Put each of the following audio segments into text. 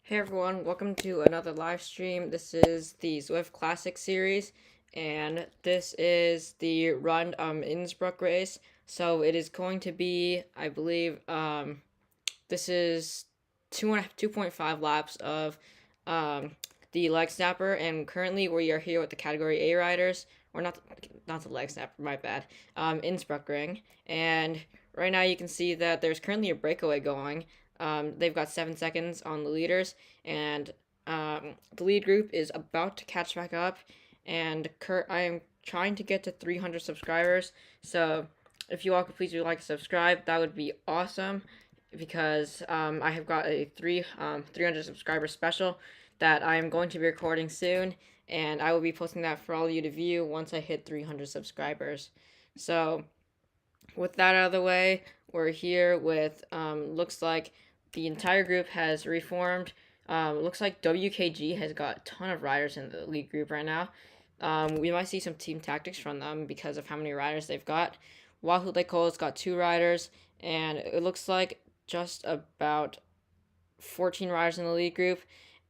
Hey everyone, welcome to another live stream. This is the Zwift Classic series, and this is the run Innsbruck race. So it is going to be, I believe, this is 2.5 laps of um, the leg snapper, and currently we are here with the category A riders, or not the leg snapper, my bad, Innsbruck ring, and right now you can see that there's currently a breakaway going. They've got 7 seconds on the leaders, and the lead group is about to catch back up, and I am trying to get to 300 subscribers, so if you all could please do like and subscribe, that would be awesome because I have got a 300 subscriber special that I am going to be recording soon, and I will be posting that for all of you to view once I hit 300 subscribers. So, with that out of the way, we're here with looks like the entire group has reformed. Looks like WKG has got a ton of riders in the lead group right now. We might see some team tactics from them because of how many riders they've got. Wahoo Cole's got 2 riders, and it looks like just about 14 riders in the lead group,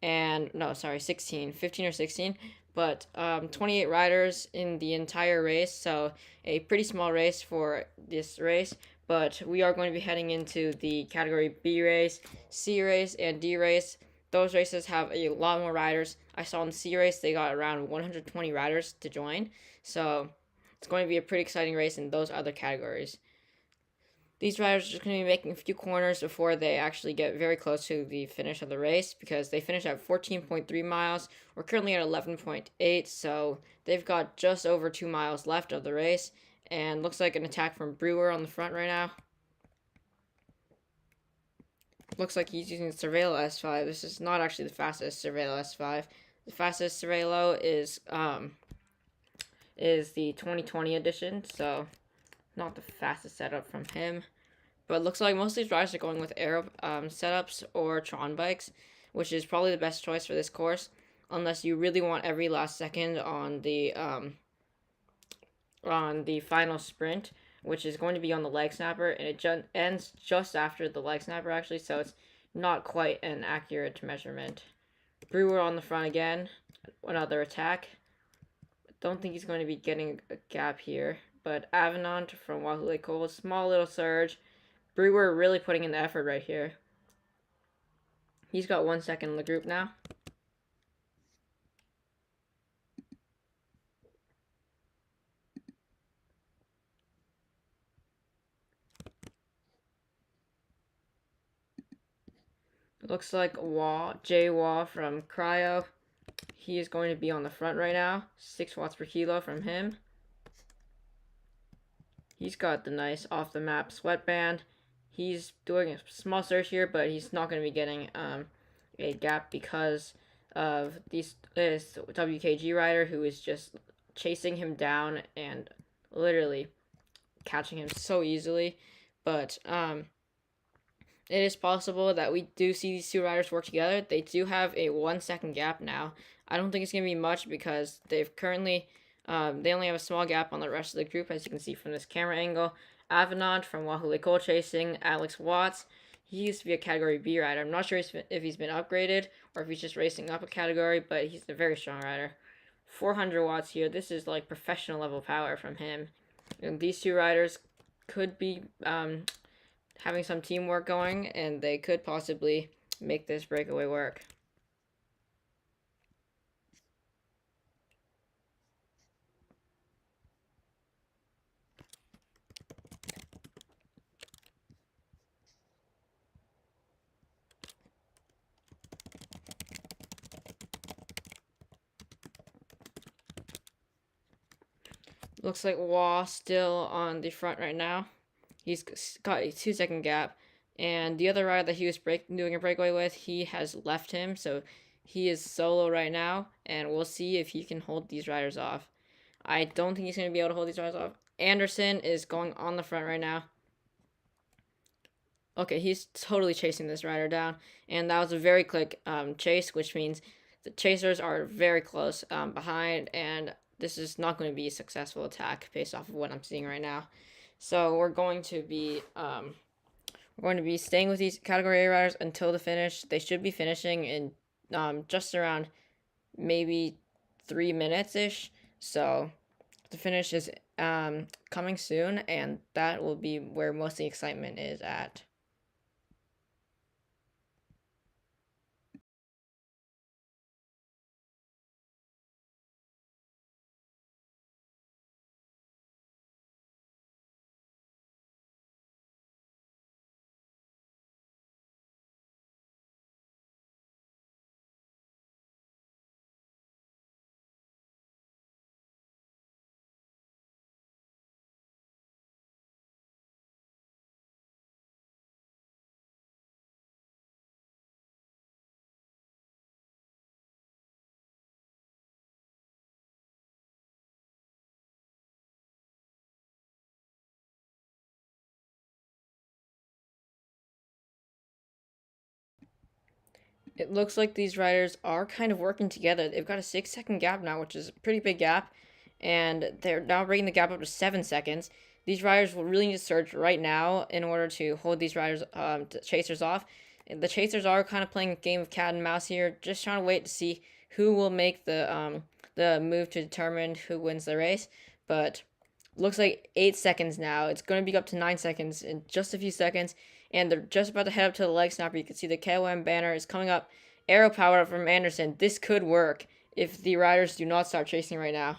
and no, sorry, 16, 15 or 16, but 28 riders in the entire race, so a pretty small race for this race. But we are going to be heading into the category B race, C race, and D race. Those races have a lot more riders. I saw in the C race they got around 120 riders to join, so it's going to be a pretty exciting race in those other categories. These riders are just going to be making a few corners before they actually get very close to the finish of the race because they finished at 14.3 miles. We're currently at 11.8, so they've got just over 2 miles left of the race. And looks like an attack from Brewer on the front right now. Looks like he's using the Cervelo S5. This is not actually the fastest Cervelo S5. The fastest Cervelo is the 2020 edition, so not the fastest setup from him. But it looks like most of these riders are going with aero setups or Tron bikes, which is probably the best choice for this course, unless you really want every last second on the final sprint, which is going to be on the leg snapper, and it ends just after the leg snapper actually, so it's not quite an accurate measurement. Brewer on the front again, another attack. Don't think he's going to be getting a gap here, but Avenant from Wahoo Cole, small little surge. Brewer really putting in the effort right here. He's got 1 second in the group now. It looks like Jay Waugh from Cryo. He is going to be on the front right now. 6 watts per kilo from him. He's got the nice off the map sweatband. He's doing a small surge here, but he's not going to be getting a gap because of this WKG rider who is just chasing him down and literally catching him so easily. But it is possible that we do see these 2 riders work together. They do have a 1 second gap now. I don't think it's going to be much because they've currently they only have a small gap on the rest of the group, as you can see from this camera angle. Avenant from Wahoo Cole chasing Alex Watts. He used to be a category B rider. I'm not sure if he's been upgraded or if he's just racing up a category, but he's a very strong rider. 400 watts here. This is like professional level power from him. And these 2 riders could be having some teamwork going, and they could possibly make this breakaway work. Looks like Waugh still on the front right now. He's got a 2 second gap, and the other rider that he was doing a breakaway with, he has left him, so he is solo right now, and we'll see if he can hold these riders off. I don't think he's going to be able to hold these riders off. Anderson is going on the front right now. Okay, he's totally chasing this rider down, and that was a very quick chase, which means the chasers are very close behind, and this is not going to be a successful attack based off of what I'm seeing right now. So we're going to be We're going to be staying with these Category A riders until the finish. They should be finishing in just around maybe 3 minutes ish. So the finish is coming soon, and that will be where most of the excitement is at. It looks like these riders are kind of working together. They've got a 6 second gap now, which is a pretty big gap, and they're now bringing the gap up to 7 seconds. These riders will really need to surge right now in order to hold these riders, chasers off. The chasers are kind of playing a game of cat and mouse here, just trying to wait to see who will make the move to determine who wins the race. But looks like 8 seconds now. It's going to be up to 9 seconds in just a few seconds, and they're just about to head up to the leg snapper. You can see the KOM banner is coming up. Arrow power up from Anderson. This could work if the riders do not start chasing right now.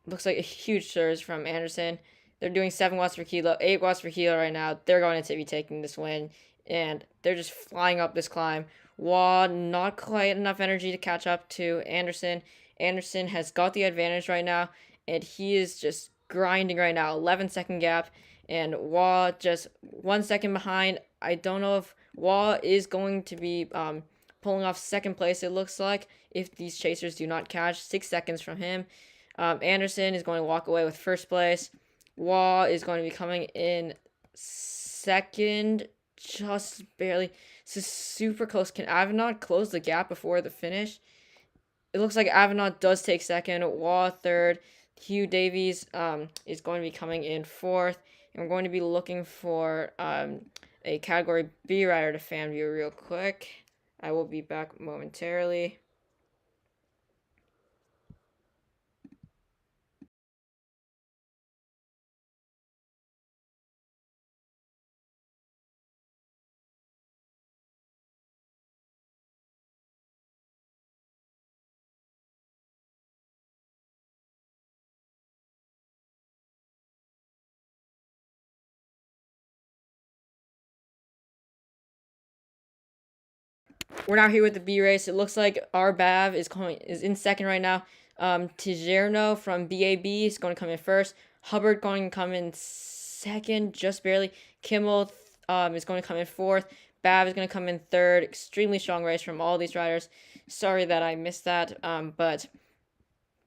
Looks like a huge surge from Anderson. They're doing 7 watts per kilo, 8 watts per kilo right now. They're going to be taking this win, and they're just flying up this climb. Waugh, not quite enough energy to catch up to Anderson. Anderson has got the advantage right now, and he is just grinding right now. 11 second gap, and Waugh just 1 second behind. I don't know if Waugh is going to be pulling off second place, it looks like, if these chasers do not catch. 6 seconds from him. Anderson is going to walk away with first place. Waugh is going to be coming in second, just barely. This is super close. Can Avenant close the gap before the finish? It looks like Avenant does take second. Waugh third. Hugh Davies is going to be coming in fourth. And we're going to be looking for a Category B rider to fan view real quick. I will be back momentarily. We're now here with the B race. It looks like our Bav is in second right now. Tijerno from BAB is going to come in first. Hubbard going to come in second, just barely. Kimmel is going to come in fourth. Bav is going to come in third. Extremely strong race from all these riders. Sorry that I missed that, but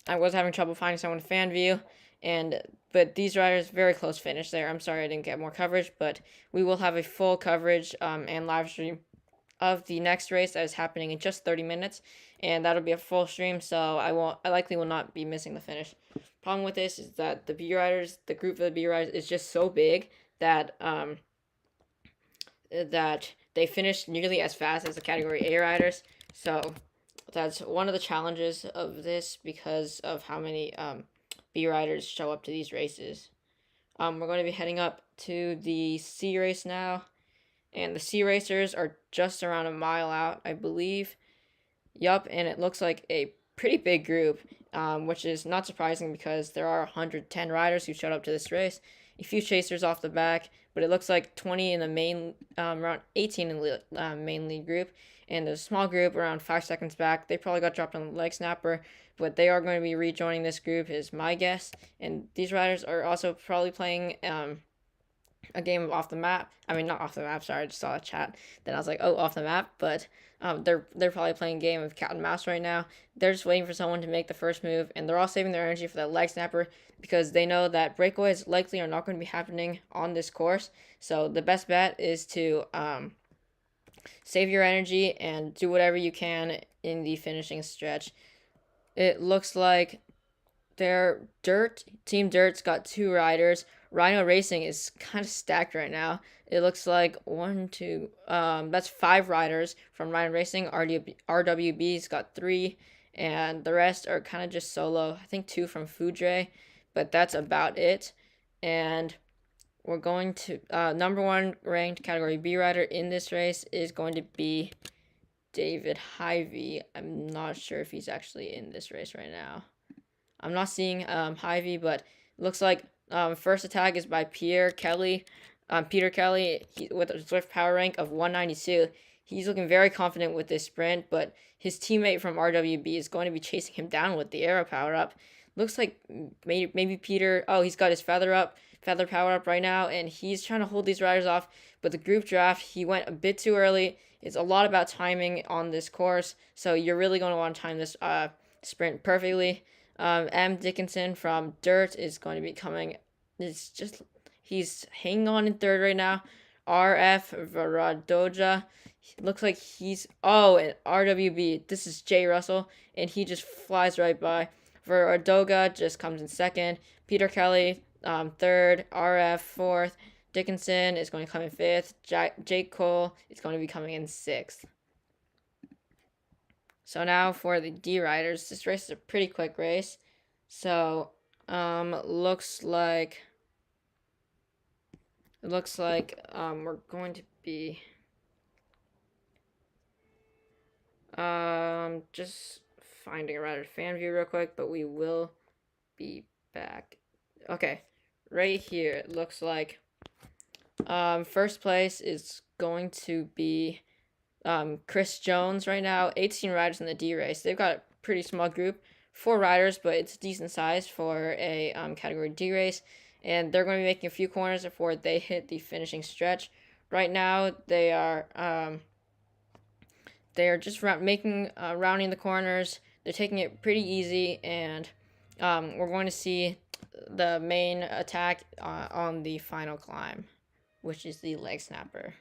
I was having trouble finding someone to fan view, but these riders very close finish there. I'm sorry I didn't get more coverage, but we will have a full coverage and live stream of the next race that is happening in just 30 minutes, and that'll be a full stream, so I likely will not be missing the finish. Problem with this is that the group of the B riders is just so big that that they finish nearly as fast as the Category A riders. So that's one of the challenges of this because of how many B riders show up to these races. We're going to be heading up to the C race now. And the C racers are just around a mile out, I believe. Yup, and it looks like a pretty big group, which is not surprising because there are 110 riders who showed up to this race. A few chasers off the back, but it looks like 20 in the main, around 18 in the main lead group. And there's a small group around 5 seconds back. They probably got dropped on the leg snapper, but they are going to be rejoining this group, is my guess. And these riders are also probably playing a game of off the map. I mean, not off the map. Sorry, I just saw a chat. Then I was like, oh, off the map. But they're probably playing a game of cat and mouse right now. They're just waiting for someone to make the first move, and they're all saving their energy for that leg snapper because they know that breakaways likely are not going to be happening on this course. So the best bet is to save your energy and do whatever you can in the finishing stretch. It looks like Team Dirt's got 2 riders. Rhino Racing is kind of stacked right now. It looks like that's five riders from Rhino Racing. RWB's got three, and the rest are kind of just solo. I think two from Fudre, but that's about it. And we're going to number one ranked category B rider in this race is going to be David Hyvee. I'm not sure if he's actually in this race right now. I'm not seeing Hyvee, but it looks like first attack is by Peter Kelly, with a Zwift power rank of 192. He's looking very confident with this sprint, but his teammate from RWB is going to be chasing him down with the arrow power up. Looks like maybe Peter. Oh, he's got his feather power up right now, and he's trying to hold these riders off. But the group draft, he went a bit too early. It's a lot about timing on this course, so you're really going to want to time this sprint perfectly. M. Dickinson from Dirt is going to be coming. He's hanging on in third right now. RF Varadoja looks like and RWB. This is Jay Russell, and he just flies right by. Varadoga just comes in second. Peter Kelly, third. RF fourth. Dickinson is going to come in fifth. Jake Cole is going to be coming in sixth. So now for the D riders, this race is a pretty quick race. So looks like we're going to be just finding a rider fan view real quick, but we will be back. Okay, right here it looks like first place is going to be Chris Jones right now. 18 riders in the D race. They've got a pretty small group, 4 riders, but it's a decent size for a category D race. And they're going to be making a few corners before they hit the finishing stretch. Right now, they are just rounding the corners. They're taking it pretty easy, and we're going to see the main attack on the final climb, which is the leg snapper.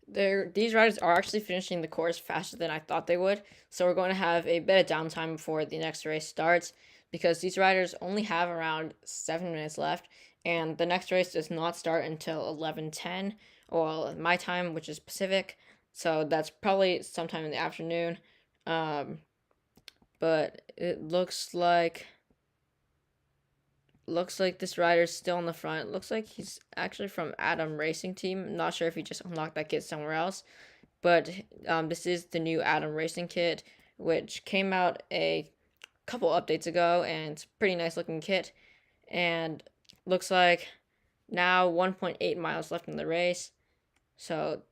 These riders are actually finishing the course faster than I thought they would, so we're going to have a bit of downtime before the next race starts, because these riders only have around 7 minutes left, and the next race does not start until 11:10, or my time, which is Pacific, so that's probably sometime in the afternoon. But it looks like this rider's still in the front. Looks like he's actually from Adam Racing Team. Not sure if he just unlocked that kit somewhere else. But this is the new Adam Racing kit, which came out a couple updates ago, and it's a pretty nice looking kit. And looks like now 1.8 miles left in the race. So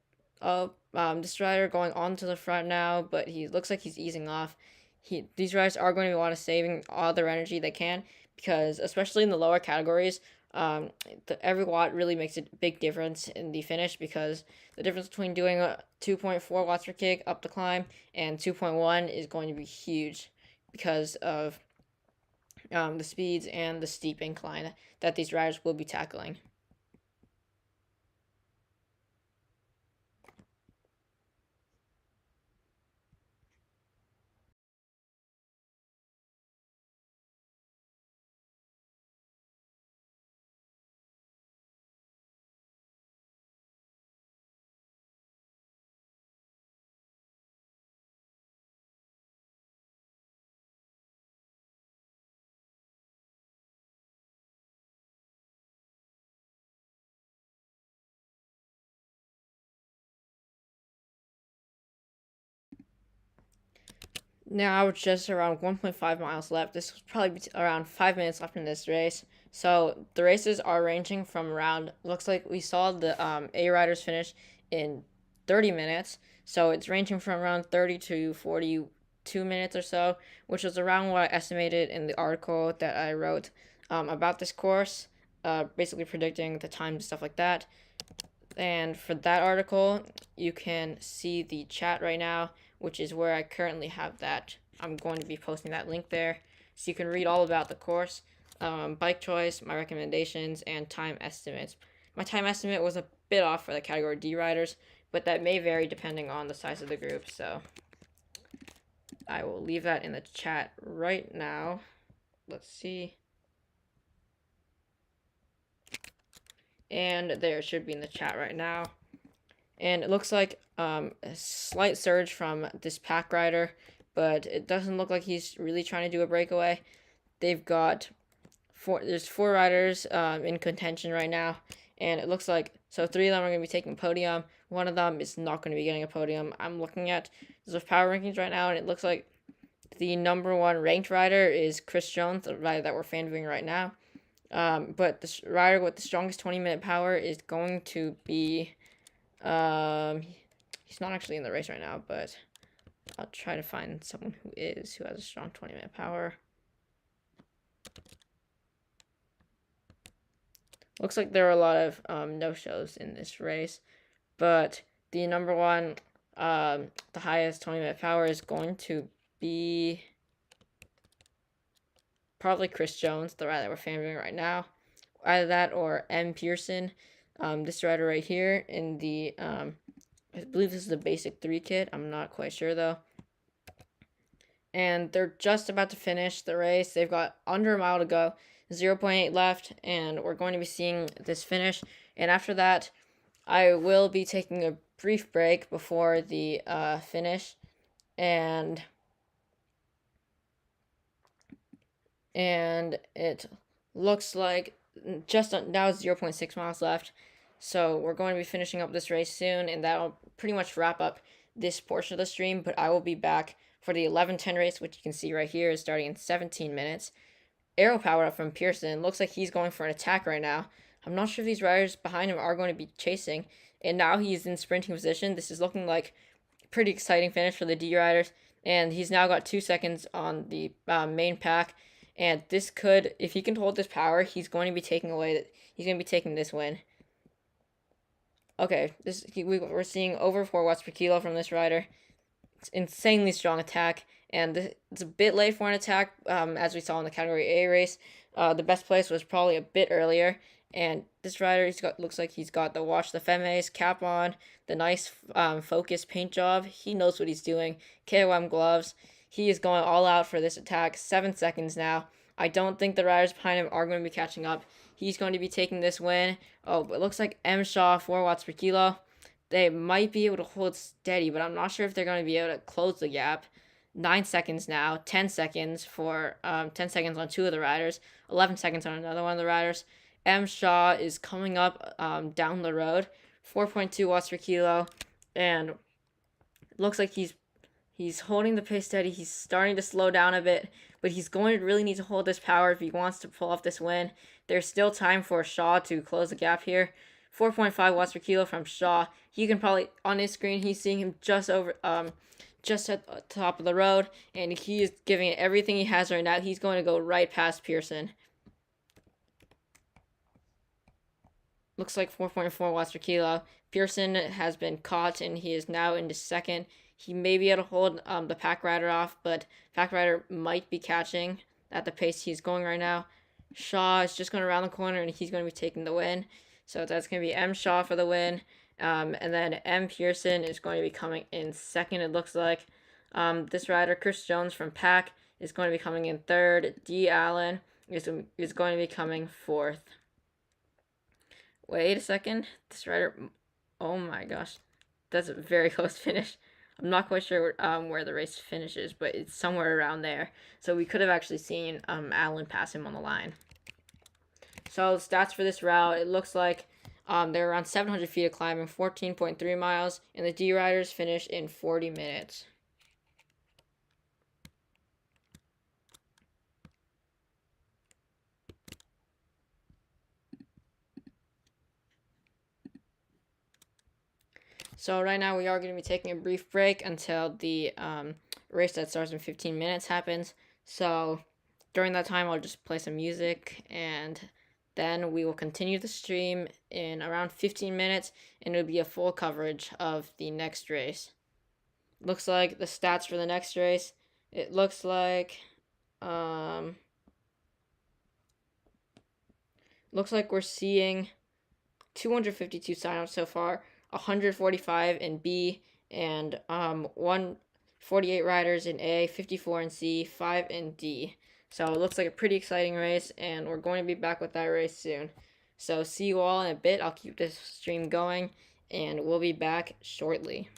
this rider going on to the front now, but he looks like he's easing off. These riders are going to want to saving all their energy they can, because especially in the lower categories, every watt really makes a big difference in the finish, because the difference between doing a 2.4 watts per kick up the climb and 2.1 is going to be huge, because of the speeds and the steep incline that these riders will be tackling. Now it's just around 1.5 miles left. This was probably around 5 minutes left in this race. So the races are ranging from around, looks like we saw the A riders finish in 30 minutes. So it's ranging from around 30 to 42 minutes or so, which was around what I estimated in the article that I wrote about this course, basically predicting the time and stuff like that. And for that article, you can see the chat right now, which is where I currently have that. I'm going to be posting that link there, so you can read all about the course, bike choice, my recommendations, and time estimates. My time estimate was a bit off for the category D riders, but that may vary depending on the size of the group, so I will leave that in the chat right now. Let's see. And there, it should be in the chat right now. And it looks like a slight surge from this pack rider, but it doesn't look like he's really trying to do a breakaway. They've got there's four riders in contention right now, and it looks like, so three of them are going to be taking podium. One of them is not going to be getting a podium. I'm looking at the power rankings right now, and it looks like the number one ranked rider is Chris Jones, the rider that we're fanviewing right now. But the rider with the strongest 20-minute power is going to be, he's not actually in the race right now, but I'll try to find someone who has a strong 20-minute power. Looks like there are a lot of no-shows in this race, but the number one, the highest 20-minute power is going to be probably Chris Jones, the rider that we're fanviewing right now. Either that or M. Pearson. This rider right here in the, I believe this is the basic 3 kit. I'm not quite sure though. And they're just about to finish the race. They've got under a mile to go, 0.8 left, and we're going to be seeing this finish. And after that, I will be taking a brief break before the finish. And it looks like just now 0.6 miles left. So we're going to be finishing up this race soon, and that'll pretty much wrap up this portion of the stream. But I will be back for the 11:10 race, which you can see right here is starting in 17 minutes. Arrow power up from Pearson. Looks like he's going for an attack right now. I'm not sure if these riders behind him are going to be chasing. And now he's in sprinting position. This is looking like a pretty exciting finish for the D riders. And he's now got 2 seconds on the main pack. And this could, if he can hold this power, he's going to be taking this win. Okay, we're seeing over 4 watts per kilo from this rider. It's insanely strong attack, and it's a bit late for an attack, as we saw in the Category A race. The best place was probably a bit earlier, and this rider looks like he's got the Watch the Femmes cap on, the nice focus paint job. He knows what he's doing. KOM gloves. He is going all out for this attack. 7 seconds now. I don't think the riders behind him are going to be catching up. He's going to be taking this win. Oh, but it looks like M. Shaw, 4 watts per kilo. They might be able to hold steady, but I'm not sure if they're going to be able to close the gap. 9 seconds now. 10 seconds for 10 seconds on 2 of the riders. 11 seconds on another one of the riders. M. Shaw is coming up down the road. 4.2 watts per kilo. And it looks like he's holding the pace steady. He's starting to slow down a bit, but he's going to really need to hold this power if he wants to pull off this win. There's still time for Shaw to close the gap here. 4.5 watts per kilo from Shaw. You can probably, on his screen, he's seeing him just at the top of the road, and he is giving it everything he has right now. He's going to go right past Pearson. Looks like 4.4 watts per kilo. Pearson has been caught, and he is now into second. He may be able to hold the pack rider off, but pack rider might be catching at the pace he's going right now. Shaw is just going around the corner, and he's going to be taking the win. So that's going to be M. Shaw for the win. And then M. Pearson is going to be coming in second, it looks like. This rider, Chris Jones from Pack, is going to be coming in third. D. Allen is going to be coming fourth. Wait a second. This rider, oh my gosh. That's a very close finish. I'm not quite sure where the race finishes, but it's somewhere around there. So we could have actually seen Allen pass him on the line. So stats for this route, it looks like they're around 700 feet of climbing, 14.3 miles, and the D riders finished in 40 minutes. So right now we are going to be taking a brief break until the race that starts in 15 minutes happens. So During that time, I'll just play some music, and then we will continue the stream in around 15 minutes, and it'll be a full coverage of the next race. Looks like the stats for the next race. It looks like we're seeing 252 signups so far, 145 in B, and 148 riders in A, 54 in C, 5 in D. So it looks like a pretty exciting race, and we're going to be back with that race soon. So see you all in a bit. I'll keep this stream going, and we'll be back shortly.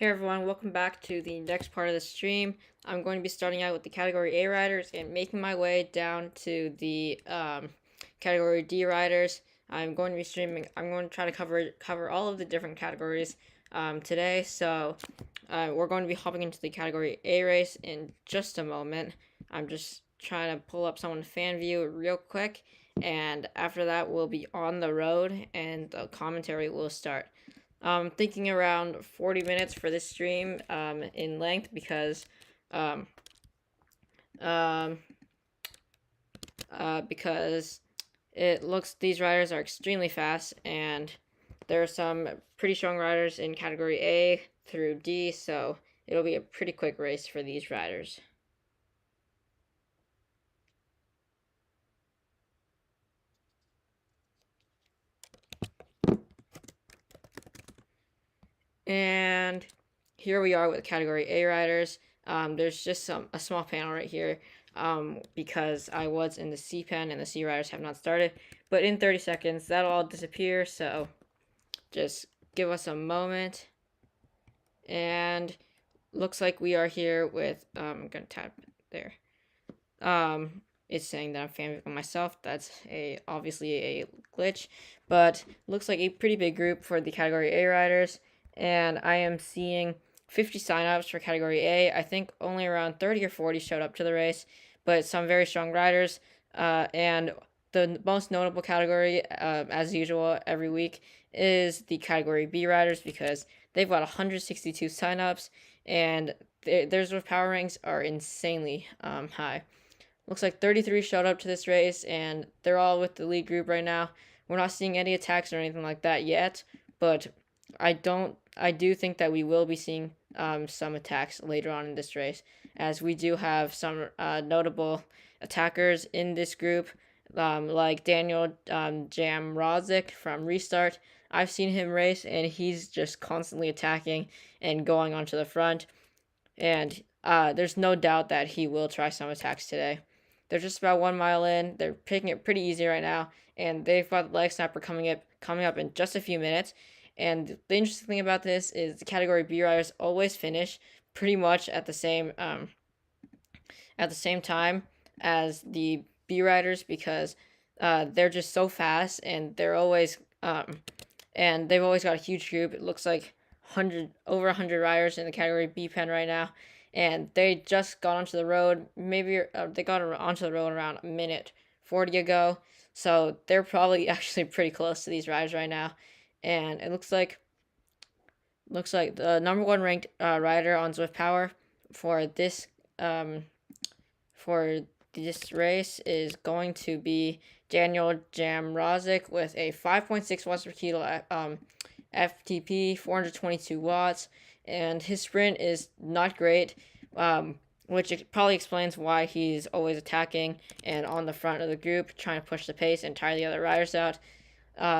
Hey everyone, welcome back to the next part of the stream. I'm going to be starting out with the Category A riders and making my way down to the Category D riders. I'm going to try to cover all of the different categories today. So we're going to be hopping into the Category A race in just a moment. I'm just trying to pull up someone's fan view real quick, and after that we'll be on the road and the commentary will start. Thinking around 40 minutes for this stream in length because because these riders are extremely fast, and there are some pretty strong riders in category A through D, so it'll be a pretty quick race for these riders. And here we are with category A riders. There's just a small panel right here because I was in the C pen and the C riders have not started. But in 30 seconds, that'll all disappear, so just give us a moment. And looks like we are here with, I'm going to tap there. It's saying that I'm fan myself. That's obviously a glitch, but looks like a pretty big group for the category A riders. And I am seeing 50 signups for category A. I think only around 30 or 40 showed up to the race, but some very strong riders. And the most notable category, as usual every week, is the category B riders because they've got 162 signups, and their Zwift power ranks are insanely high. Looks like 33 showed up to this race, and they're all with the lead group right now. We're not seeing any attacks or anything like that yet, but I do think that we will be seeing some attacks later on in this race, as we do have some notable attackers in this group, like Daniel Jamrozik from Restart. I've seen him race, and he's just constantly attacking and going onto the front, and there's no doubt that he will try some attacks today. They're just about 1 mile in. They're picking it pretty easy right now, and they've got the leg snapper coming up in just a few minutes. And the interesting thing about this is the category B riders always finish pretty much at the same time as the B riders because they're just so fast, and they're always and they've always got a huge group. It looks like over 100 riders in the category B pen right now, and they just got onto the road. Maybe they got onto the road around a minute 40 ago, so they're probably actually pretty close to these riders right now. And it looks like the number 1 ranked rider on Zwift Power for this race is going to be Daniel Jamrozik with a 5.6 watts per kilo FTP, 422 watts, and his sprint is not great, which probably explains why he's always attacking and on the front of the group, trying to push the pace and tire the other riders out.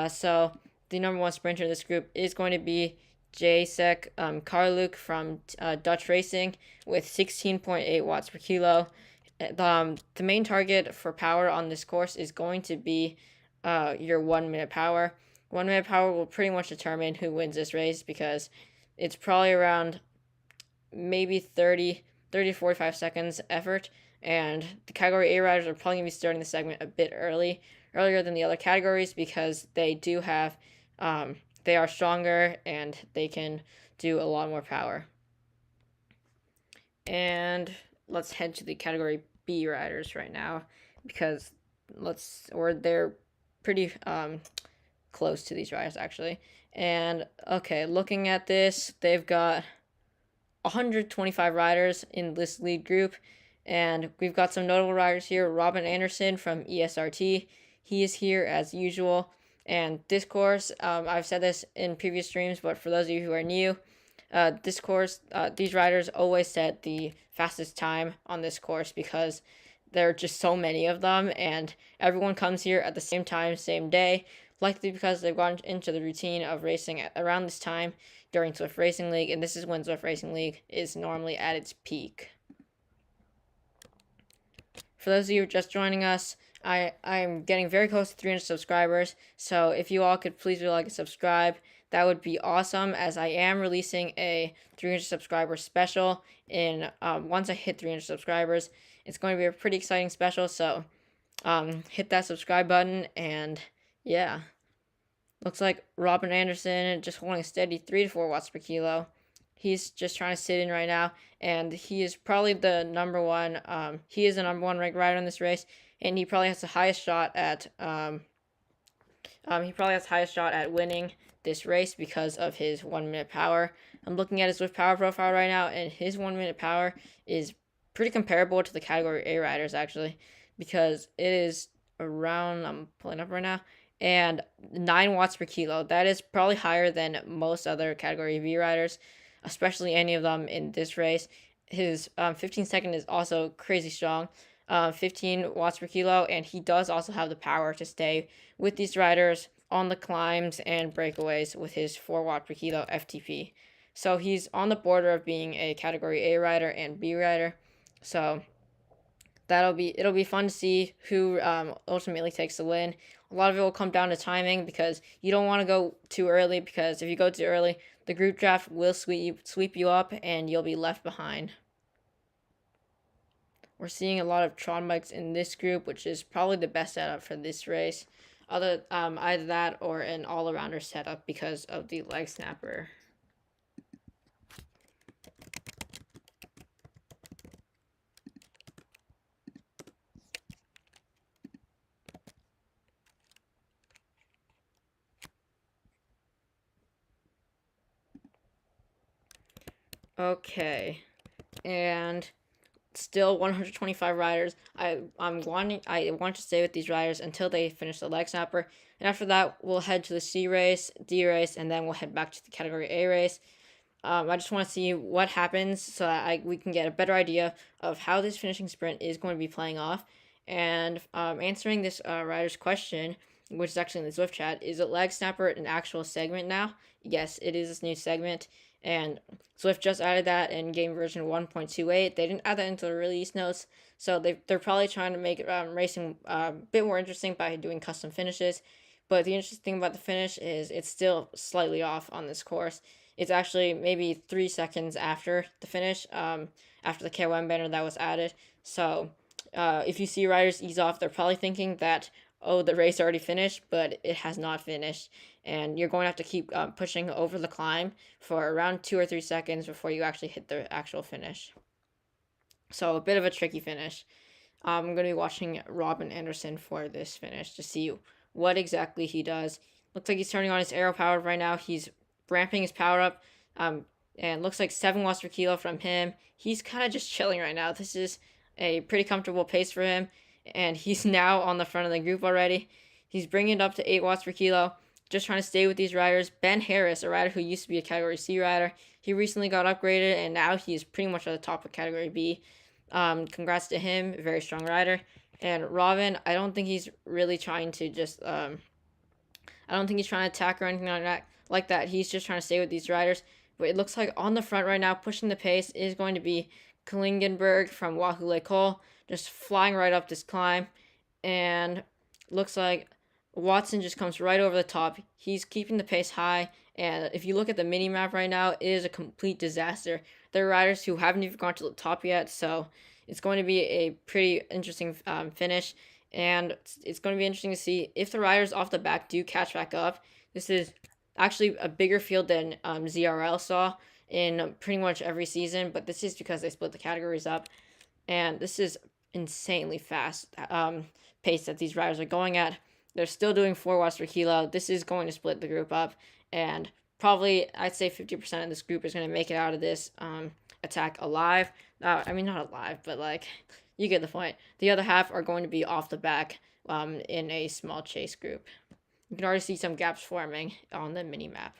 So the number 1 sprinter in this group is going to be Jacek Karluk from Dutch Racing with 16.8 watts per kilo. The main target for power on this course is going to be your 1 minute power. 1 minute power will pretty much determine who wins this race because it's probably around maybe 30 to 45 seconds effort, and the category A riders are probably going to be starting the segment a bit earlier than the other categories because they do have they are stronger and they can do a lot more power. And let's head to the category B riders right now because they're pretty close to these riders actually. And okay, looking at this, they've got 125 riders in this lead group, and we've got some notable riders here. Robin Anderson from ESRT, he is here as usual. And this course, I've said this in previous streams, but for those of you who are new, this course, these riders always set the fastest time on this course because there are just so many of them, and everyone comes here at the same time, same day, likely because they've gone into the routine of racing at around this time during Zwift Racing League, and this is when Zwift Racing League is normally at its peak. For those of you just joining us, I'm getting very close to 300 subscribers, so if you all could please do like and subscribe, that would be awesome, as I am releasing a 300 subscriber special in once I hit 300 subscribers. It's going to be a pretty exciting special, so hit that subscribe button. And yeah, looks like Robin Anderson just holding a steady 3 to 4 watts per kilo. He's just trying to sit in right now, and he is probably the number one. He is the number one ranked rider in this race, and he probably has the highest shot at winning this race because of his 1 minute power. I'm looking at his Zwift power profile right now, and his 1 minute power is pretty comparable to the Category A riders, actually, because it is around, I'm pulling up right now, and 9 watts per kilo. That is probably higher than most other Category V riders, especially any of them in this race. His 15 second is also crazy strong, 15 watts per kilo, and he does also have the power to stay with these riders on the climbs and breakaways with his 4 watt per kilo FTP. So he's on the border of being a Category A rider and B rider. So it'll be fun to see who ultimately takes the win. A lot of it will come down to timing, because you don't want to go too early, because if you go too early, the group draft will sweep you up and you'll be left behind. We're seeing a lot of Tron bikes in this group, which is probably the best setup for this race. Either that or an all-arounder setup because of the leg snapper. Okay, and still 125 riders. I want to stay with these riders until they finish the leg snapper, and after that we'll head to the C race, D race, and then we'll head back to the Category A race. I just want to see what happens so that we can get a better idea of how this finishing sprint is going to be playing off. And answering this rider's question, which is actually in the Zwift chat, is a leg snapper an actual segment now? Yes, it is this new segment, and Zwift just added that in game version 1.28. They didn't add that into the release notes, so they're probably trying to make racing a bit more interesting by doing custom finishes. But the interesting thing about the finish is it's still slightly off on this course. It's actually maybe 3 seconds after the finish, after the KOM banner that was added. So if you see riders ease off, they're probably thinking that, oh, the race already finished, but it has not finished. And you're going to have to keep pushing over the climb for around 2 or 3 seconds before you actually hit the actual finish. So a bit of a tricky finish. I'm going to be watching Robin Anderson for this finish to see what exactly he does. Looks like he's turning on his aero power right now. He's ramping his power up, and looks like 7 watts per kilo from him. He's kind of just chilling right now. This is a pretty comfortable pace for him, and he's now on the front of the group already. He's bringing it up to 8 watts per kilo, just trying to stay with these riders. Ben Harris, a rider who used to be a Category C rider, he recently got upgraded, and now he's pretty much at the top of Category B. Congrats to him, very strong rider. And Robin, I don't think he's really trying to just, I don't think he's trying to attack or anything like that. He's just trying to stay with these riders. But it looks like on the front right now, pushing the pace is going to be Klingenberg from Wahoo Lake Hole, just flying right up this climb. And looks like Watson just comes right over the top. He's keeping the pace high. And if you look at the mini map right now, it is a complete disaster. There are riders who haven't even gone to the top yet, so it's going to be a pretty interesting finish. And it's going to be interesting to see if the riders off the back do catch back up. This is actually a bigger field than ZRL saw in pretty much every season, but this is because they split the categories up. And this is insanely fast pace that these riders are going at. They're still doing 4 watts per kilo. This is going to split the group up, and probably I'd say 50% of this group is going to make it out of this attack alive. I mean, not alive, but like, you get the point. The other half are going to be off the back in a small chase group. You can already see some gaps forming on the mini map.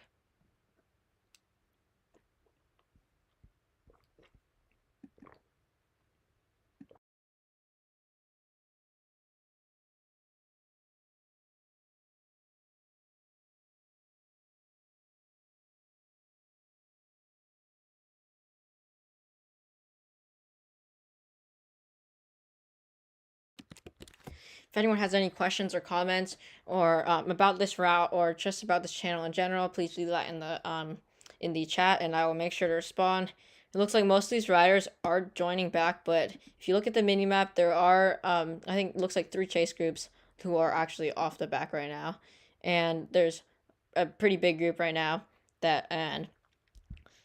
If anyone has any questions or comments or about this route or just about this channel in general, please leave that in the chat, and I will make sure to respond. It looks like most of these riders are joining back, but if you look at the mini map, there are I think it looks like 3 chase groups who are actually off the back right now, and there's a pretty big group right now that and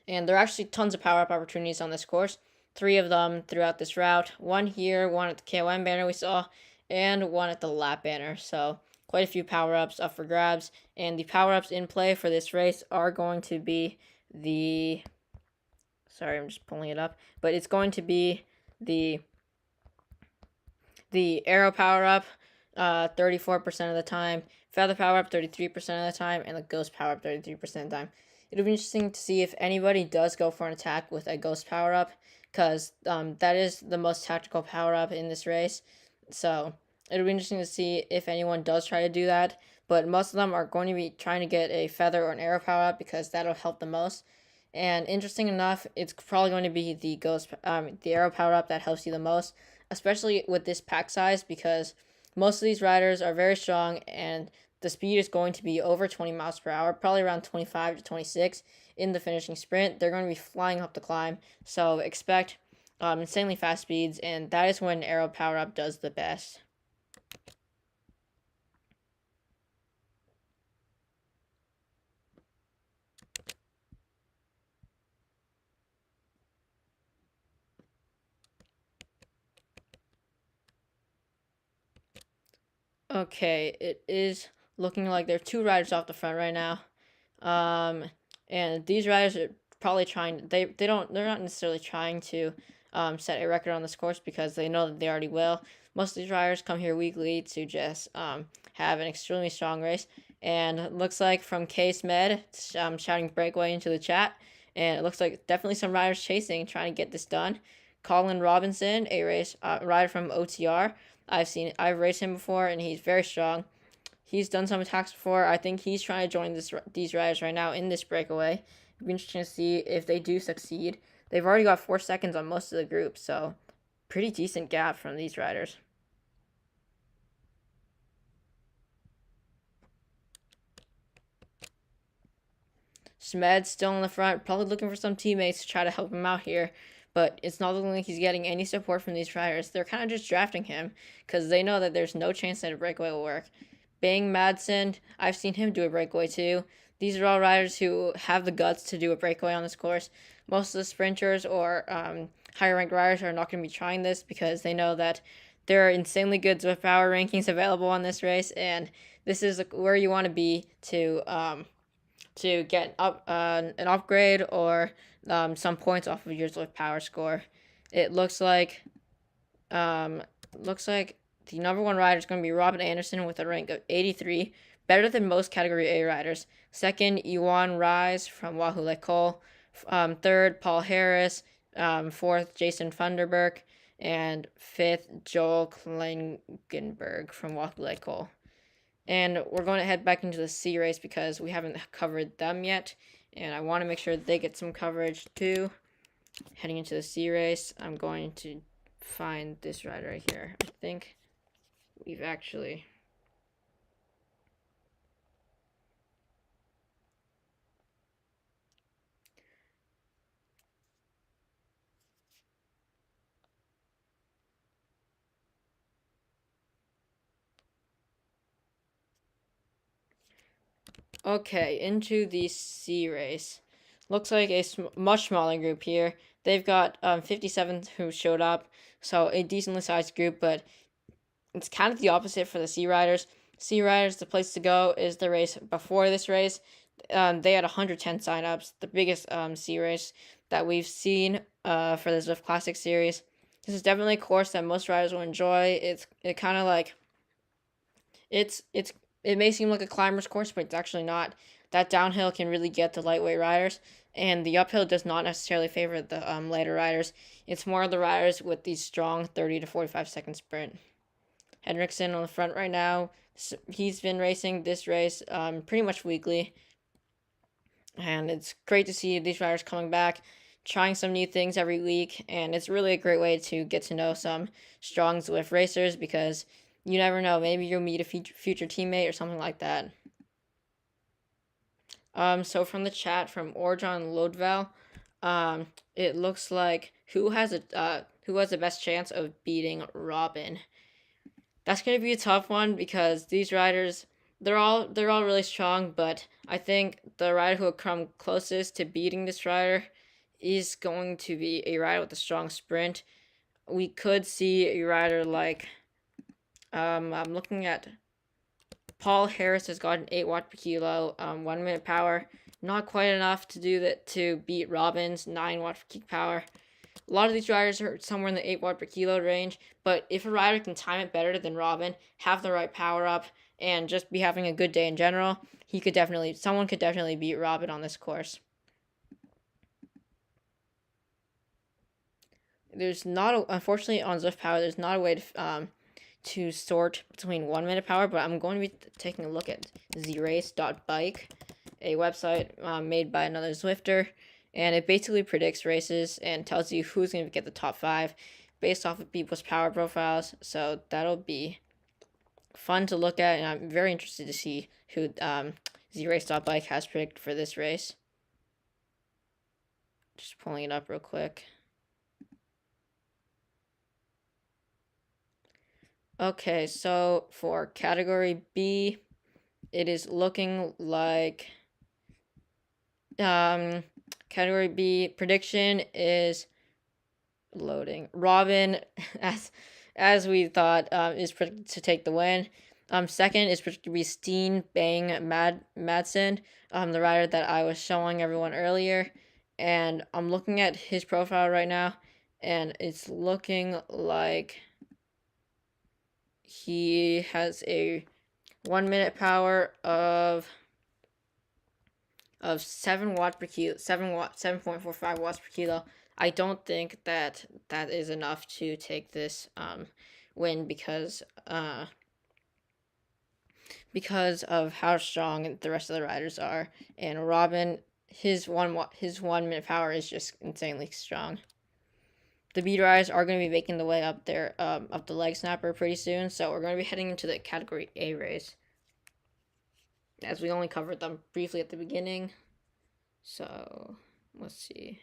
there are actually tons of power up opportunities on this course. 3 of them throughout this route. 1 here, 1 at the KOM banner we saw, and 1 at the lap banner. So quite a few power ups up for grabs. And the power ups in play for this race are going to be the. Sorry, I'm just pulling it up. But it's going to be the arrow power up 34% of the time, feather power up 33% of the time, and the ghost power up 33% of the time. It'll be interesting to see if anybody does go for an attack with a ghost power up, because that is the most tactical power up in this race. So it'll be interesting to see if anyone does try to do that. But most of them are going to be trying to get a feather or an arrow power up because that'll help the most. And interesting enough, it's probably going to be the arrow power up that helps you the most, especially with this pack size, because most of these riders are very strong and the speed is going to be over 20 miles per hour, probably around 25 to 26 in the finishing sprint. They're going to be flying up the climb, so expect insanely fast speeds, and that is when arrow power up does the best. Okay, it is looking like there are 2 riders off the front right now. And these riders are probably trying, they're not necessarily trying to set a record on this course because they know that they already will. Most of these riders come here weekly to just have an extremely strong race. And it looks like from Case Med, shouting breakaway into the chat. And it looks like definitely some riders chasing, trying to get this done. Colin Robinson, a rider from OTR. I've raced him before, and he's very strong. He's done some attacks before. I think he's trying to join these riders right now in this breakaway. It'll be interesting to see if they do succeed. They've already got 4 seconds on most of the group, so pretty decent gap from these riders. Smed's still in the front, probably looking for some teammates to try to help him out here. But it's not looking like he's getting any support from these riders. They're kind of just drafting him because they know that there's no chance that a breakaway will work. Bang Madsen, I've seen him do a breakaway too. These are all riders who have the guts to do a breakaway on this course. Most of the sprinters or higher ranked riders are not going to be trying this because they know that there are insanely good Zwift power rankings available on this race, and this is where you want to be to get an upgrade or some points off of your Zwift power score. It looks like the number 1 rider is going to be Robin Anderson with a rank of 83, better than most Category A riders. Second, Yuan Rise from Wahoo Lake Cole. Third, Paul Harris. Fourth, Jason Funderburk. And 5th, Joel Klingenberg from Wahoo Lake Cole. And we're going to head back into the C race because we haven't covered them yet. And I want to make sure they get some coverage too. Heading into the C race, I'm going to find this rider right here. I think we've actually... Okay, into the C race. Looks like a much smaller group here. They've got 57 who showed up, so a decently sized group, but it's kind of the opposite for the C riders. C riders, the place to go is the race before this race. They had 110 signups, the biggest C race that we've seen for the Zwift Classic series. This is definitely a course that most riders will enjoy. It kind of like it may seem like a climber's course, but it's actually not. That downhill can really get the lightweight riders, and the uphill does not necessarily favor the lighter riders. It's more the riders with these strong 30 to 45 second sprint. Henriksen on the front right now. He's been racing this race pretty much weekly, and it's great to see these riders coming back, trying some new things every week, and it's really a great way to get to know some strong Zwift racers because you never know. Maybe you'll meet a future teammate or something like that. So from the chat from Orjon Lodval, it looks like who has the best chance of beating Robin? That's gonna be a tough one because these riders, they're all really strong, but I think the rider who will come closest to beating this rider is going to be a rider with a strong sprint. We could see a rider like I'm looking at Paul Harris has got an 8 watt per kilo, 1 minute power. Not quite enough to do that to beat Robin's 9 watt per kilo power. A lot of these riders are somewhere in the 8 watt per kilo range, but if a rider can time it better than Robin, have the right power up, and just be having a good day in general, someone could definitely beat Robin on this course. There's not, unfortunately, on Zwift Power, there's not a way to sort between 1 minute power, but I'm going to be taking a look at zrace.bike, a website made by another Zwifter, and it basically predicts races and tells you who's going to get the top 5 based off of people's power profiles. So that'll be fun to look at, and I'm very interested to see who zrace.bike has predicted for this race. Just pulling it up real quick. Okay, so for category B, it is looking like category B prediction is loading. Robin, as we thought, is predicted to take the win. Second is predicted to be Steen Bang Madsen, the rider that I was showing everyone earlier, and I'm looking at his profile right now, and it's looking like he has a 1 minute power of 7 watt per kilo, 7.45 watts per kilo. I don't think that is enough to take this win because of how strong the rest of the riders are, and Robin, his 1 minute power is just insanely strong. The beat riders are going to be making the way up there, up the leg snapper pretty soon, so we're going to be heading into the category A race, as we only covered them briefly at the beginning. So let's see.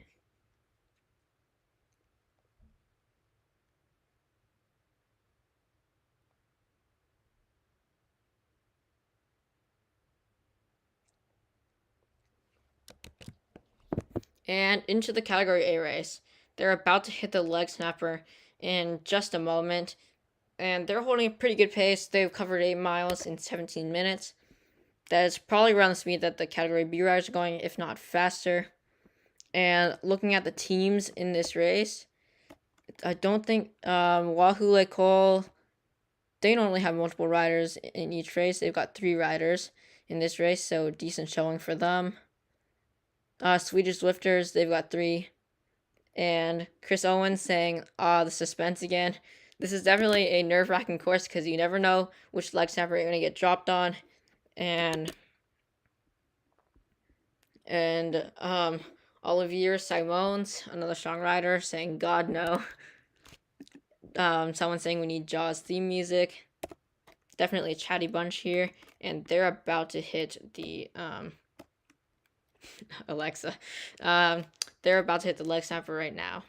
And into the category A race. They're about to hit the leg snapper in just a moment, and they're holding a pretty good pace. They've covered 8 miles in 17 minutes. That is probably around the speed that the category B riders are going, if not faster. And looking at the teams in this race, I don't think Wahoo Lake Cole, they normally have multiple riders in each race. They've got 3 riders in this race, so decent showing for them. Swedish Zwifters, they've got 3. And Chris Owens saying, the suspense again. This is definitely a nerve-wracking course because you never know which leg snapper you're going to get dropped on. And Olivier Simons, another strong rider, saying, God, no. Someone saying we need Jaws theme music. Definitely a chatty bunch here. And they're about to hit the, Alexa. They're about to hit the leg snapper right now.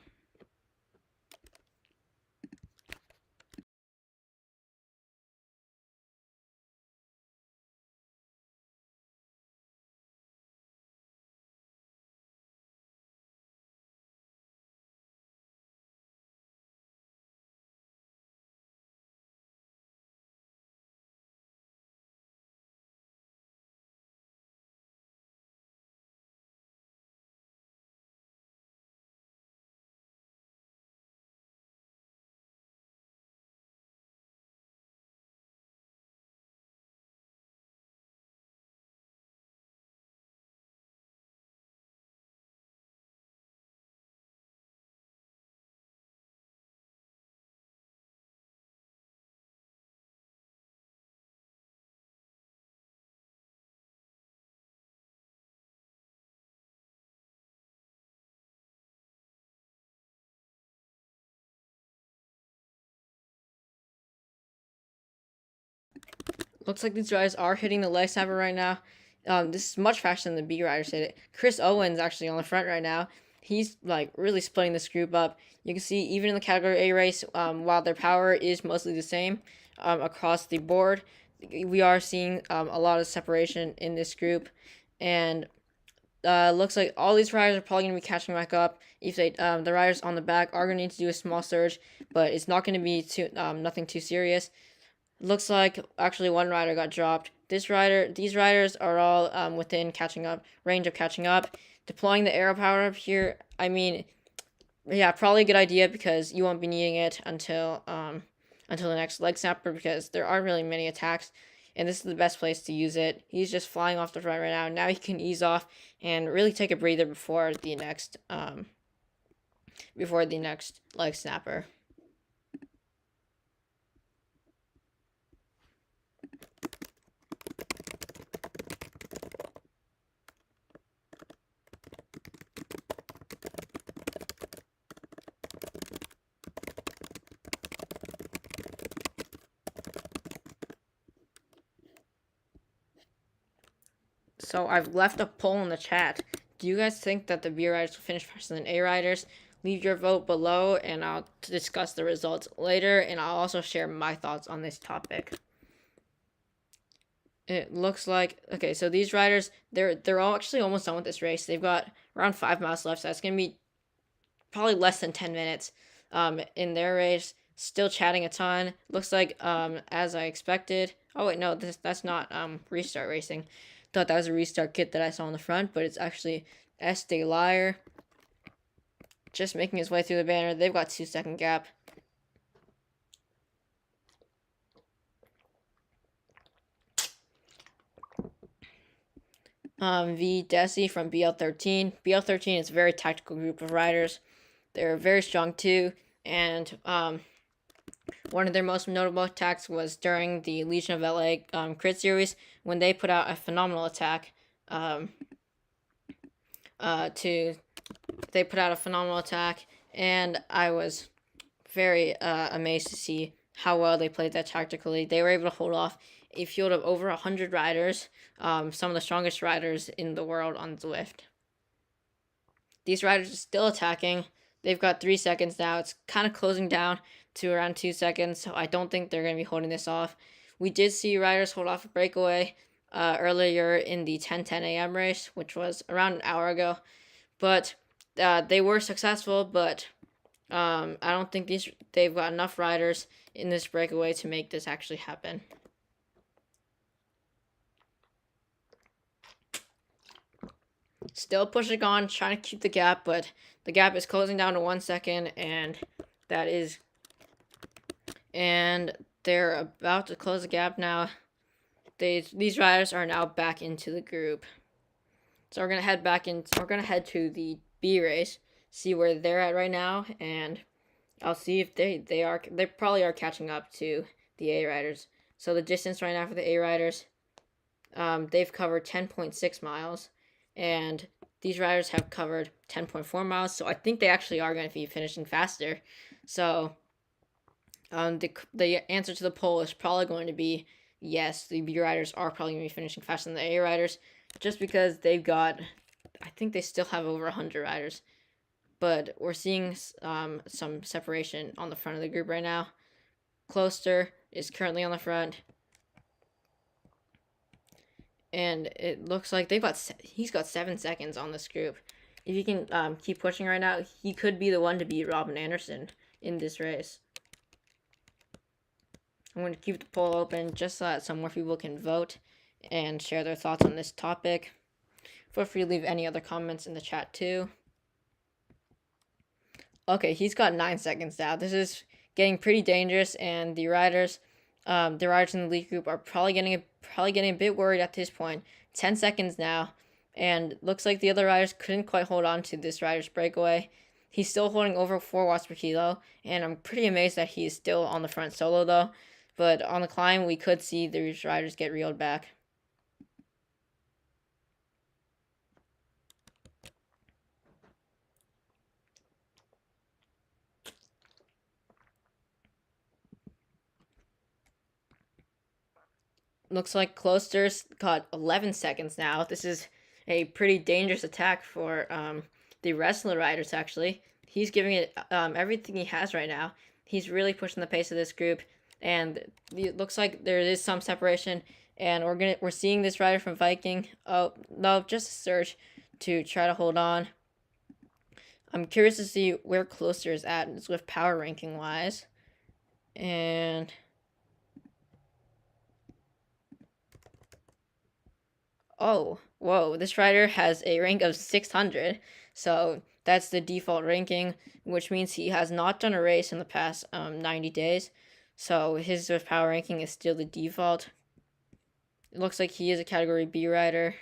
Looks like these riders are hitting the leg snapper right now. This is much faster than the B riders hit it. Chris Owens actually on the front right now. He's like really splitting this group up. You can see even in the category A race, while their power is mostly the same across the board, we are seeing a lot of separation in this group, and looks like all these riders are probably going to be catching back up. If they, the riders on the back are going to need to do a small surge, but it's not going to be nothing too serious. Looks like actually one rider got dropped. These riders are all within catching up range of catching up. Deploying the arrow power up here, I mean, yeah, probably a good idea because you won't be needing it until the next leg snapper because there aren't really many attacks, and this is the best place to use it. He's just flying off the front right now. Now he can ease off and really take a breather before the next leg snapper. So I've left a poll in the chat. Do you guys think that the B riders will finish faster than A riders? Leave your vote below, and I'll discuss the results later, and I'll also share my thoughts on this topic. It looks like, okay, so these riders, they're all actually almost done with this race. They've got around 5 miles left, so that's gonna be probably less than 10 minutes in their race. Still chatting a ton. Looks like as I expected. Oh wait, no, that's not restart racing. Thought that was a restart kit that I saw on the front, but it's actually Estee Liar just making his way through the banner. They've got 2-second gap. V Desi from BL13. BL13 is a very tactical group of riders. They're very strong too, and one of their most notable attacks was during the Legion of LA crit series when they put out a phenomenal attack. They put out a phenomenal attack, and I was very amazed to see how well they played that tactically. They were able to hold off a field of over 100 riders, some of the strongest riders in the world on Zwift. These riders are still attacking. They've got 3 seconds now. It's kind of closing down to around 2 seconds, so I don't think they're going to be holding this off. We did see riders hold off a breakaway earlier in the 10:10 a.m. race, which was around an hour ago, but they were successful, but I don't think they've got enough riders in this breakaway to make this actually happen. Still pushing on, trying to keep the gap, but the gap is closing down to 1 second, and they're about to close the gap now. These riders are now back into the group. So we're gonna head to the B race, see where they're at right now, and I'll see if they probably are catching up to the A riders. So the distance right now for the A riders, they've covered 10.6 miles, and these riders have covered 10.4 miles. So I think they actually are going to be finishing faster. So the answer to the poll is probably going to be yes. The B riders are probably going to be finishing faster than the A riders, just because they've got, I think they still have over 100 riders. But we're seeing some separation on the front of the group right now. Closter is currently on the front, and it looks like he's got 7 seconds on this group. If he can keep pushing right now, he could be the one to beat Robin Anderson in this race. I'm going to keep the poll open just so that some more people can vote and share their thoughts on this topic. Feel free to leave any other comments in the chat too. Okay, he's got 9 seconds now. This is getting pretty dangerous, and the riders in the lead group are probably getting a bit worried at this point. 10 seconds now, and looks like the other riders couldn't quite hold on to this rider's breakaway. He's still holding over 4 watts per kilo, and I'm pretty amazed that he's still on the front solo though. But on the climb, we could see these riders get reeled back. Looks like Closter's got 11 seconds now. This is a pretty dangerous attack for the rest of the riders, actually. He's giving it everything he has right now. He's really pushing the pace of this group, and it looks like there is some separation, and we're seeing this rider from Viking. Oh, no, just a surge to try to hold on. I'm curious to see where Closter is at Zwift power ranking wise. And oh, whoa, this rider has a rank of 600. So that's the default ranking, which means he has not done a race in the past 90 days. So his Zwift power ranking is still the default. It looks like he is a category B rider,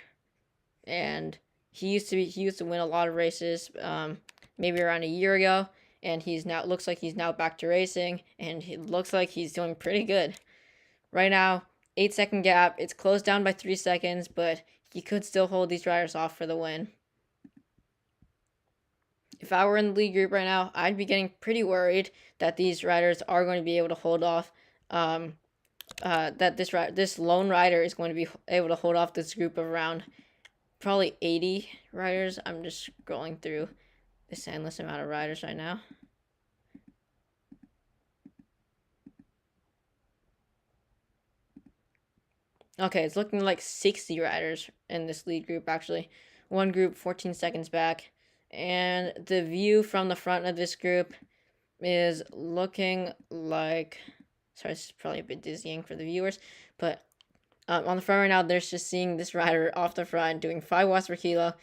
and he used to win a lot of races, maybe around a year ago, and looks like he's now back to racing, and it looks like he's doing pretty good right now. 8-second gap. It's closed down by 3 seconds, but he could still hold these riders off for the win. If I were in the lead group right now, I'd be getting pretty worried that these riders are going to be able to hold off. That this lone rider is going to be able to hold off this group of around probably 80 riders. I'm just scrolling through this endless amount of riders right now. Okay, it's looking like 60 riders in this lead group, actually. One group 14 seconds back. And the view from the front of this group is looking like... Sorry, this is probably a bit dizzying for the viewers. But on the front right now, there's just seeing this rider off the front doing 5 watts per kilo.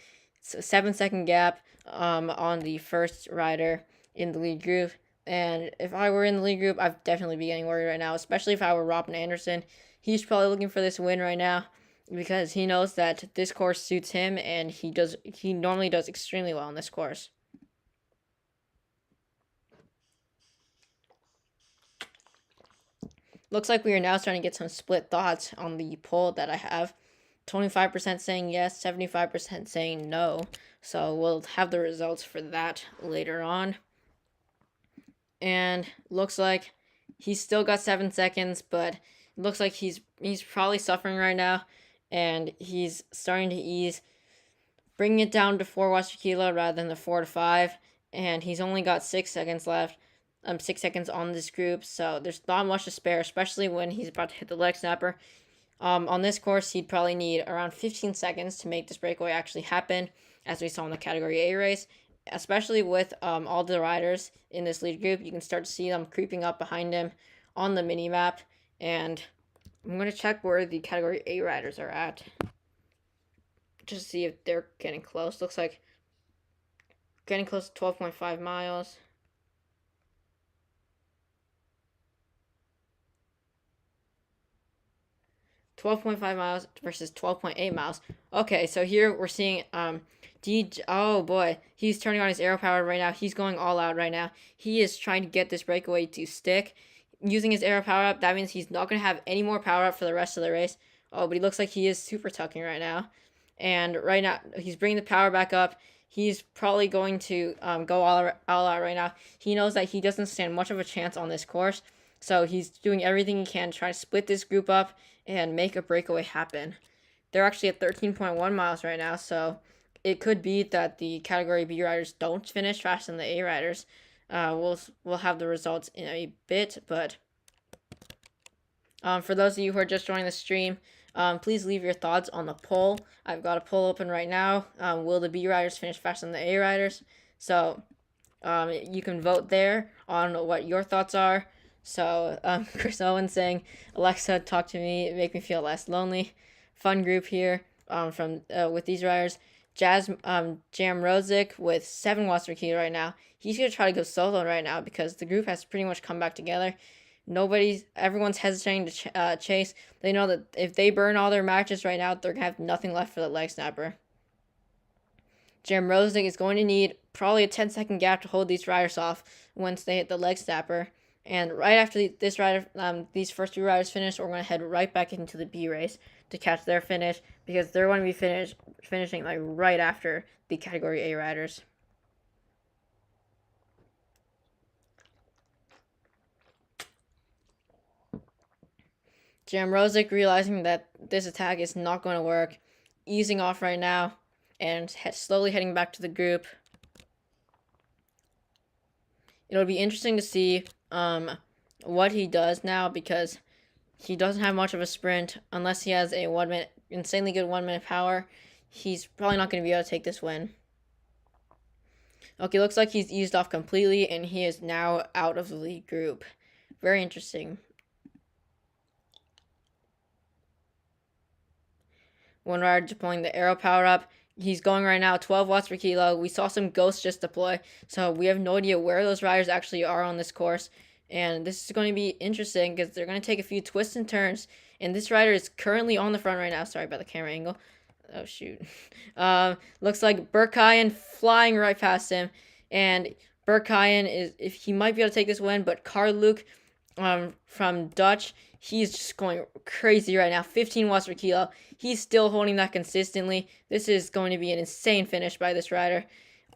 It's a 7-second gap on the first rider in the lead group. And if I were in the lead group, I'd definitely be getting worried right now, especially if I were Robin Anderson. He's probably looking for this win right now because he knows that this course suits him, and he normally does extremely well on this course. Looks like we are now starting to get some split thoughts on the poll that I have. 25% saying yes, 75% saying no. So we'll have the results for that later on. And looks like he's still got 7 seconds, but it looks like he's probably suffering right now, and he's starting to ease, bringing it down to 4 watts per kilo rather than the 4 to 5, and he's only got 6 seconds left. 6 seconds on this group, so there's not much to spare, especially when he's about to hit the leg snapper. On this course, he'd probably need around 15 seconds to make this breakaway actually happen, as we saw in the Category A race. Especially with all the riders in this lead group, you can start to see them creeping up behind him on the mini-map, and I'm going to check where the Category A riders are at, just to see if they're getting close. Looks like getting close to 12.5 miles. 12.5 miles versus 12.8 miles. Okay, so here we're seeing oh boy, he's turning on his aero power right now. He's going all out right now. He is trying to get this breakaway to stick. Using his aero power up, that means he's not going to have any more power up for the rest of the race. Oh, but he looks like he is super tucking right now. And right now, he's bringing the power back up. He's probably going to go all out right now. He knows that he doesn't stand much of a chance on this course. So he's doing everything he can to try to split this group up and make a breakaway happen. They're actually at 13.1 miles right now, so it could be that the Category B riders don't finish faster than the A riders. We'll have the results in a bit, but for those of you who are just joining the stream, please leave your thoughts on the poll. I've got a poll open right now. Will the B riders finish faster than the A riders? So you can vote there on what your thoughts are. So Chris Owen saying, Alexa, talk to me, make me feel less lonely. Fun group here from with these riders. Jam Rosick with 7 watts per kilo right now. He's going to try to go solo right now because the group has pretty much come back together. Everyone's hesitating to chase. They know that if they burn all their matches right now, they're going to have nothing left for the leg snapper. Jam Rosick is going to need probably a 10-second gap to hold these riders off once they hit the leg snapper. And right after this rider, these first 2 riders finish, we're going to head right back into the B race to catch their finish because they're going to be finishing like right after the Category A riders. Jam Rosick realizing that this attack is not going to work. Easing off right now and slowly heading back to the group. It'll be interesting to see what he does now, because he doesn't have much of a sprint unless he has a insanely good 1 minute power. He's probably not going to be able to take this win. Okay, looks like he's eased off completely, and he is now out of the lead group. Very interesting. One rider deploying the arrow power up. He's going right now 12 watts per kilo. We saw some ghosts just deploy, so we have no idea where those riders actually are on this course. And this is going to be interesting because they're going to take a few twists and turns. And this rider is currently on the front right now. Sorry about the camera angle. Oh, shoot. Looks like Berkhayan flying right past him. And Berkhayan he might be able to take this win, but Carl Luke from Dutch, he's just going crazy right now. 15 watts per kilo. He's still holding that consistently. This is going to be an insane finish by this rider.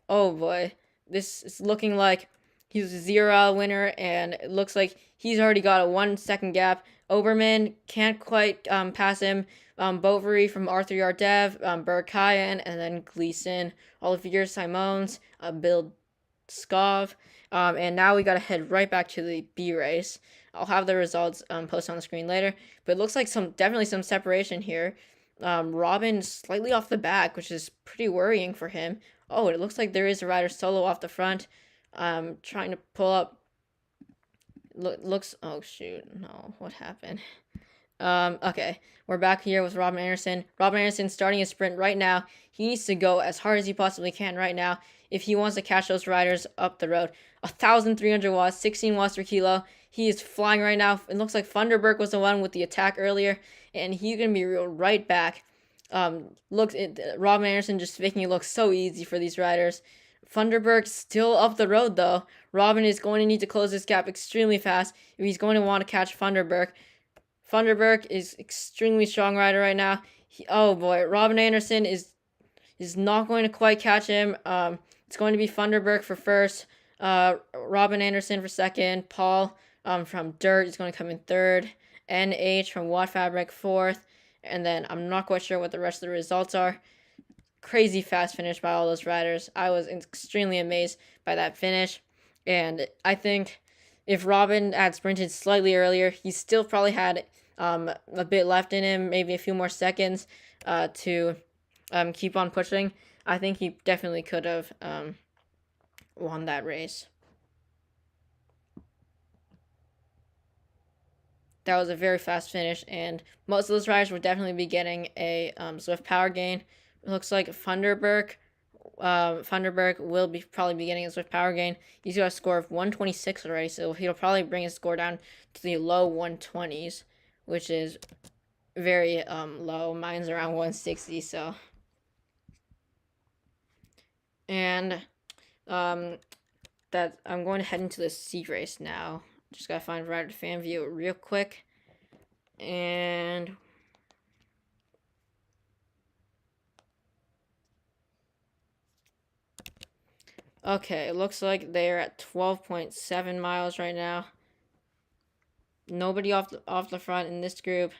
Oh boy. This is looking like he's a 0 winner, and it looks like he's already got a 1 second gap. Oberman can't quite pass him. Bovary from Arthur Yardev, Berkhayan, and then Gleason, Olivier Simons, Bill Skov. And now we gotta head right back to the B race. I'll have the results posted on the screen later, but it looks like definitely some separation here. Robin slightly off the back, which is pretty worrying for him. Oh, it looks like there is a rider solo off the front. Trying to pull up. Oh shoot, no, what happened? Okay, we're back here with Robin Anderson. Robin Anderson starting his sprint right now. He needs to go as hard as he possibly can right now if he wants to catch those riders up the road. 1,300 watts, 16 watts per kilo. He is flying right now. It looks like Funderburk was the one with the attack earlier, and he's gonna be reeled right back. Robin Anderson just making it look so easy for these riders. Funderburk still up the road though. Robin is going to need to close this gap extremely fast if he's going to want to catch Funderburk. Funderburk is extremely strong rider right now. Oh boy, Robin Anderson is not going to quite catch him. It's going to be Funderburk for first. Robin Anderson for second. Paul from Dirt is going to come in third. NH from Watt Fabric fourth. And then I'm not quite sure what the rest of the results are. Crazy fast finish by all those riders. I was extremely amazed by that finish. And I think if Robin had sprinted slightly earlier, he still probably had a bit left in him, maybe a few more seconds to keep on pushing. I think he definitely could have won that race. That was a very fast finish, and most of those riders will definitely be getting a Zwift power gain. It looks like Funderburk will probably be getting a Zwift power gain. He's got a score of 126 already, so he'll probably bring his score down to the low 120s, which is very low. Mine's around 160, so. And that I'm going to head into the C race now. Just gotta find rider to fan view real quick. And okay, it looks like they're at 12.7 miles right now. Nobody off the front in this group.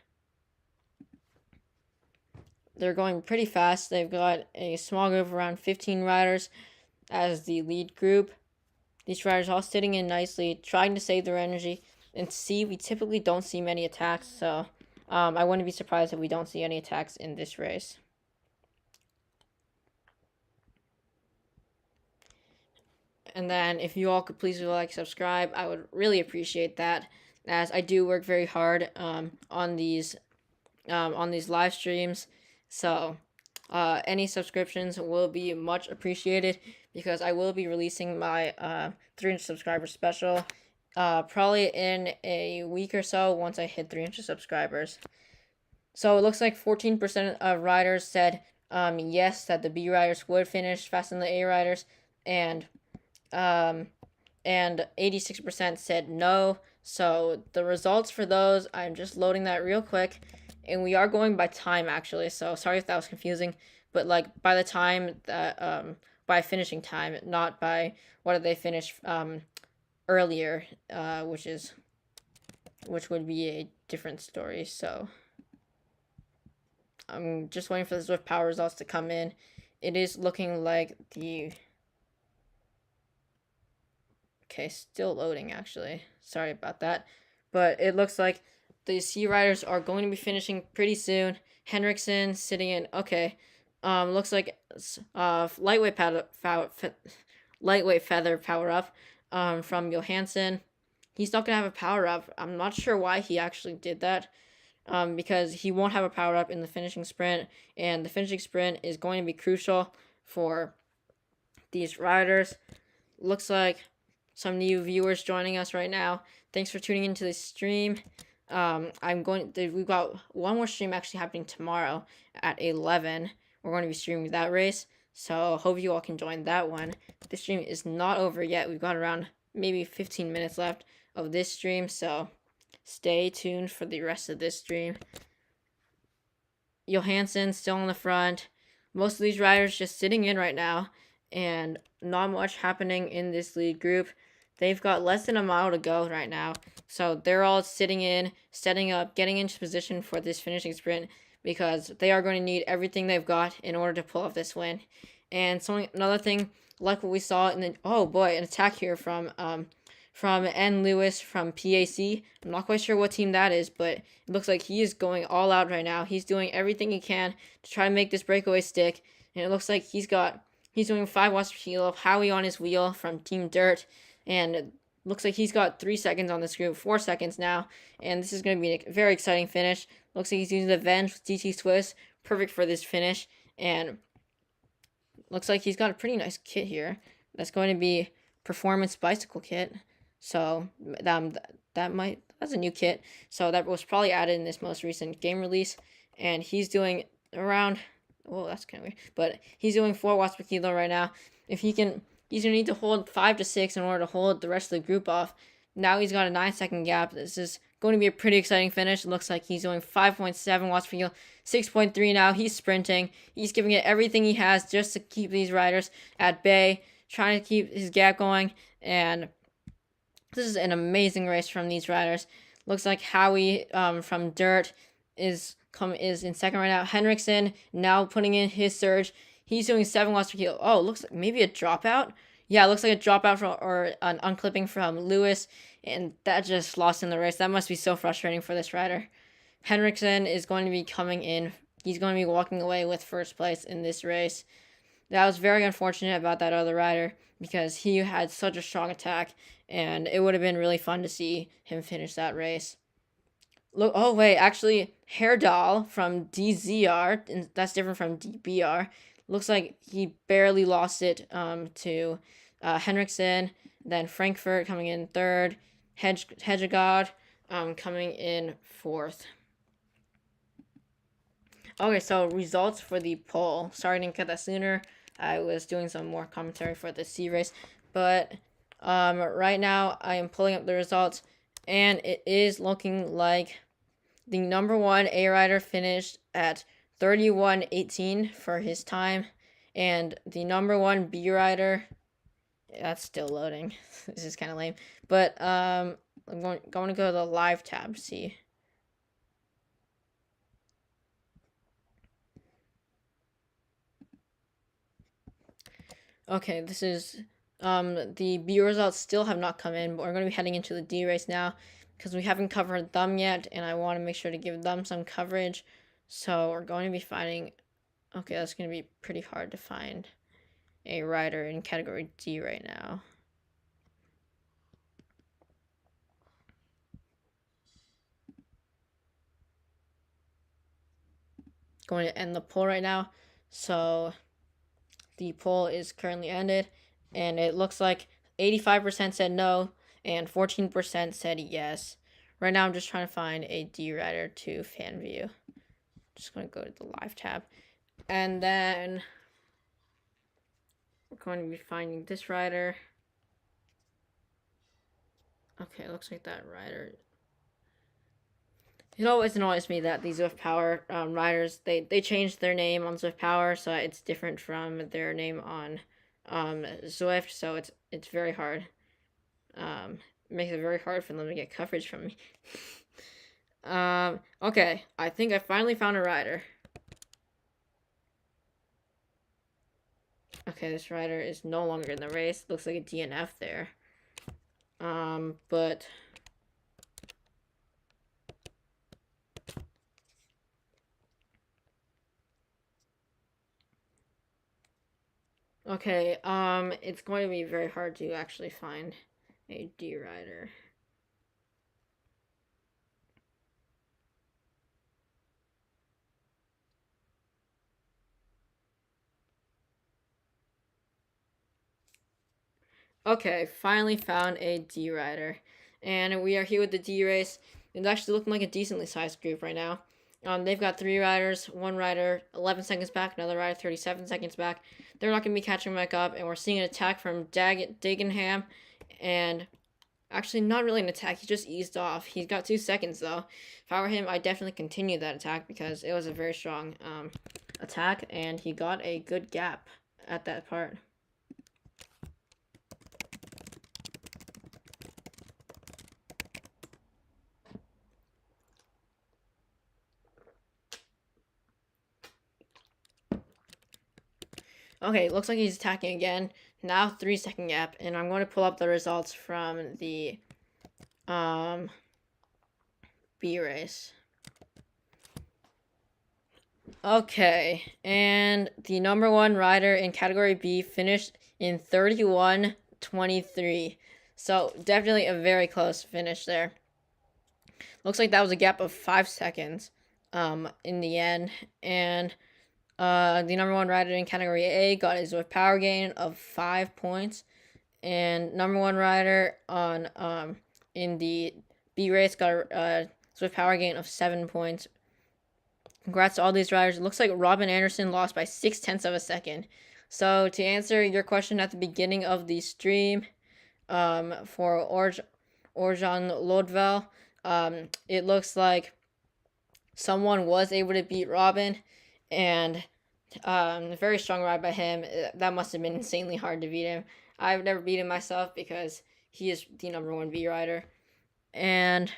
They're going pretty fast. They've got a small group of around 15 riders as the lead group. These riders all sitting in nicely, trying to save their energy. And C, we typically don't see many attacks, so I wouldn't be surprised if we don't see any attacks in this race. And then if you all could please like, subscribe, I would really appreciate that, as I do work very hard on these live streams. So any subscriptions will be much appreciated, because I will be releasing my 300 subscriber special probably in a week or so once I hit 300 subscribers. So it looks like 14% of riders said yes, that the B riders would finish faster than the A riders, and 86% said no. So the results for those, I'm just loading that real quick, and we are going by time actually, so sorry if that was confusing, but like by the time that by finishing time, not by what did they finish earlier, which would be a different story. So I'm just waiting for the Zwift Power results to come in. It is looking like the... Okay, still loading, actually. Sorry about that. But it looks like the C Riders are going to be finishing pretty soon. Henriksen sitting in... Okay. Looks like lightweight feather power up from Johansson. He's not going to have a power up. I'm not sure why he actually did that. Because he won't have a power up in the finishing sprint, and the finishing sprint is going to be crucial for these riders. Looks like some new viewers joining us right now. Thanks for tuning into this stream. We've got one more stream actually happening tomorrow at 11. We're going to be streaming that race, so hope you all can join that one. This stream is not over yet. We've got around maybe 15 minutes left of this stream, so stay tuned for the rest of this stream. Johansson still in the front. Most of these riders just sitting in right now, and not much happening in this lead group. They've got less than a mile to go right now, so they're all sitting in, setting up, getting into position for this finishing sprint, because they are going to need everything they've got in order to pull off this win. And another thing, like what we saw in the... Oh boy, an attack here from N. Lewis from PAC. I'm not quite sure what team that is, but it looks like he is going all out right now. He's doing everything he can to try to make this breakaway stick, and it looks like he's doing 5 watts per kilo. Howie on his wheel from Team Dirt, and it looks like he's got 3 seconds on this group, 4 seconds now, and this is going to be a very exciting finish. Looks like he's using the Venge with DT Swiss, perfect for this finish, and looks like he's got a pretty nice kit here. That's going to be Performance Bicycle Kit. So that's a new kit. So that was probably added in this most recent game release, and he's doing around... Oh, that's kind of weird, but he's doing 4 watts per kilo right now. If he's gonna need to hold 5 to 6 in order to hold the rest of the group off. Now he's got a 9-second gap. This is going to be a pretty exciting finish. It looks like he's doing 5.7 watts per kilo, 6.3 now. He's sprinting. He's giving it everything he has just to keep these riders at bay, trying to keep his gap going, and this is an amazing race from these riders. Looks like Howie from Dirt is in second right now. Henriksen now putting in his surge. He's doing 7 watts per kilo. Oh, looks like maybe a dropout. Yeah, it looks like a dropout or an unclipping from Lewis, and that just lost in the race. That must be so frustrating for this rider. Henriksen is going to be coming in. He's going to be walking away with first place in this race. That was very unfortunate about that other rider because he had such a strong attack, and it would have been really fun to see him finish that race. Look, oh wait, actually, Herdal from DZR, and that's different from DBR. Looks like he barely lost it to Henriksen. Then Frankfurt coming in third. Hedgegaard coming in fourth. Okay, so results for the poll. Sorry I didn't get that sooner. I was doing some more commentary for the C race. But right now I am pulling up the results, and it is looking like the number 1 A rider finished at 31:18 for his time, and the number 1 B rider, that's still loading. This is kind of lame, but I'm going to go to the live tab to see. Okay, this is the B results still have not come in, but we're going to be heading into the D race now because we haven't covered them yet, and I want to make sure to give them some coverage. So we're going to be finding... Okay, that's going to be pretty hard to find a rider in category D right now. Going to end the poll right now. So the poll is currently ended, and it looks like 85% said no and 14% said yes. Right now I'm just trying to find a D rider to fan view. Just going to go to the live tab, and then we're going to be finding this rider. Okay, looks like that rider. It always annoys me that these Zwift Power riders, they changed their name on Zwift Power, so it's different from their name on Zwift, so it's very hard. It makes it very hard for them to get coverage from me. Okay, I think I finally found a rider. Okay, this rider is no longer in the race. Looks like a DNF there. But okay, it's going to be very hard to actually find a D rider. Okay, finally found a D rider. And we are here with the D race. It's actually looking like a decently sized group right now. They've got 3 riders, 1 rider 11 seconds back, another rider 37 seconds back. They're not going to be catching back up, and we're seeing an attack from Dagenham. And actually, not really an attack, he just eased off. He's got 2 seconds though. If I were him, I'd definitely continue that attack because it was a very strong attack, and he got a good gap at that part. Okay, looks like he's attacking again. Now 3-second gap, and I'm going to pull up the results from the B race. Okay, and the number 1 rider in category B finished in 31:23. So definitely a very close finish there. Looks like that was a gap of 5 seconds in the end, and the number 1 rider in category A got a Zwift power gain of 5 points, and number 1 rider on in the B race got a Zwift power gain of 7 points. Congrats to all these riders. It looks like Robin Anderson lost by 0.6 of a second. So to answer your question at the beginning of the stream, for Orjan Lodvel, it looks like someone was able to beat Robin, and a very strong ride by him. That must have been insanely hard to beat him. I've never beat him myself because he is the number 1 B rider. And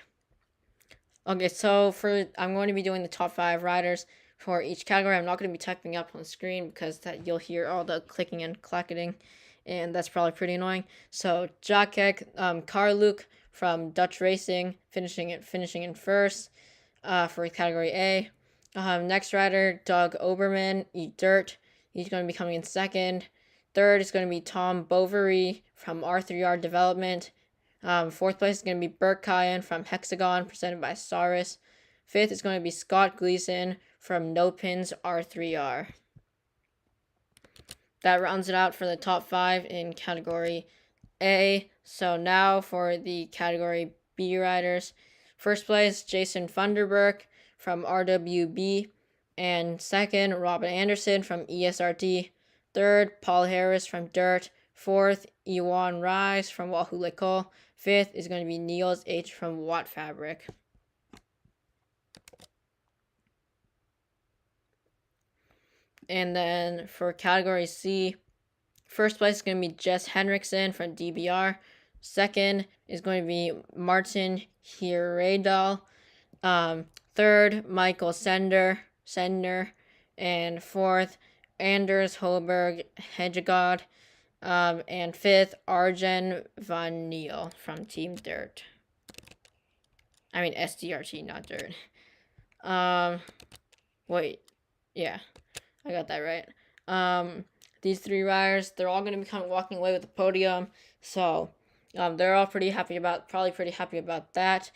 okay, so I'm going to be doing the top 5 riders for each category. I'm not going to be typing up on the screen because you'll hear all the clicking and clacketing, and that's probably pretty annoying. So Jacek Karluk from Dutch Racing finishing in first for category A. Next rider, Doug Oberman, Eat Dirt. He's going to be coming in second. Third is going to be Tom Bovary from R3R Development. Fourth place is going to be Bert Kyan from Hexagon, presented by Saris. Fifth is going to be Scott Gleason from No Pins R3R. That rounds it out for the top 5 in category A. So now for the category B riders. First place, Jason Funderburk from RWB, and second, Robin Anderson from ESRT. Third, Paul Harris from Dirt. Fourth, Iwan Rise from Wahoo Lekol. Fifth is going to be Niels H from Watt Fabric. And then for category C, first place is going to be Jess Henriksen from DBR. Second is going to be Martin Hiredal. Third, Michael Sender, and fourth, Anders Holberg Hedgegod, and fifth, Arjen Van Niel from Team Dirt. I mean SDRT, not Dirt. Wait, yeah, I got that right. These 3 riders, they're all going to be walking away with the podium, so they're all probably pretty happy about that.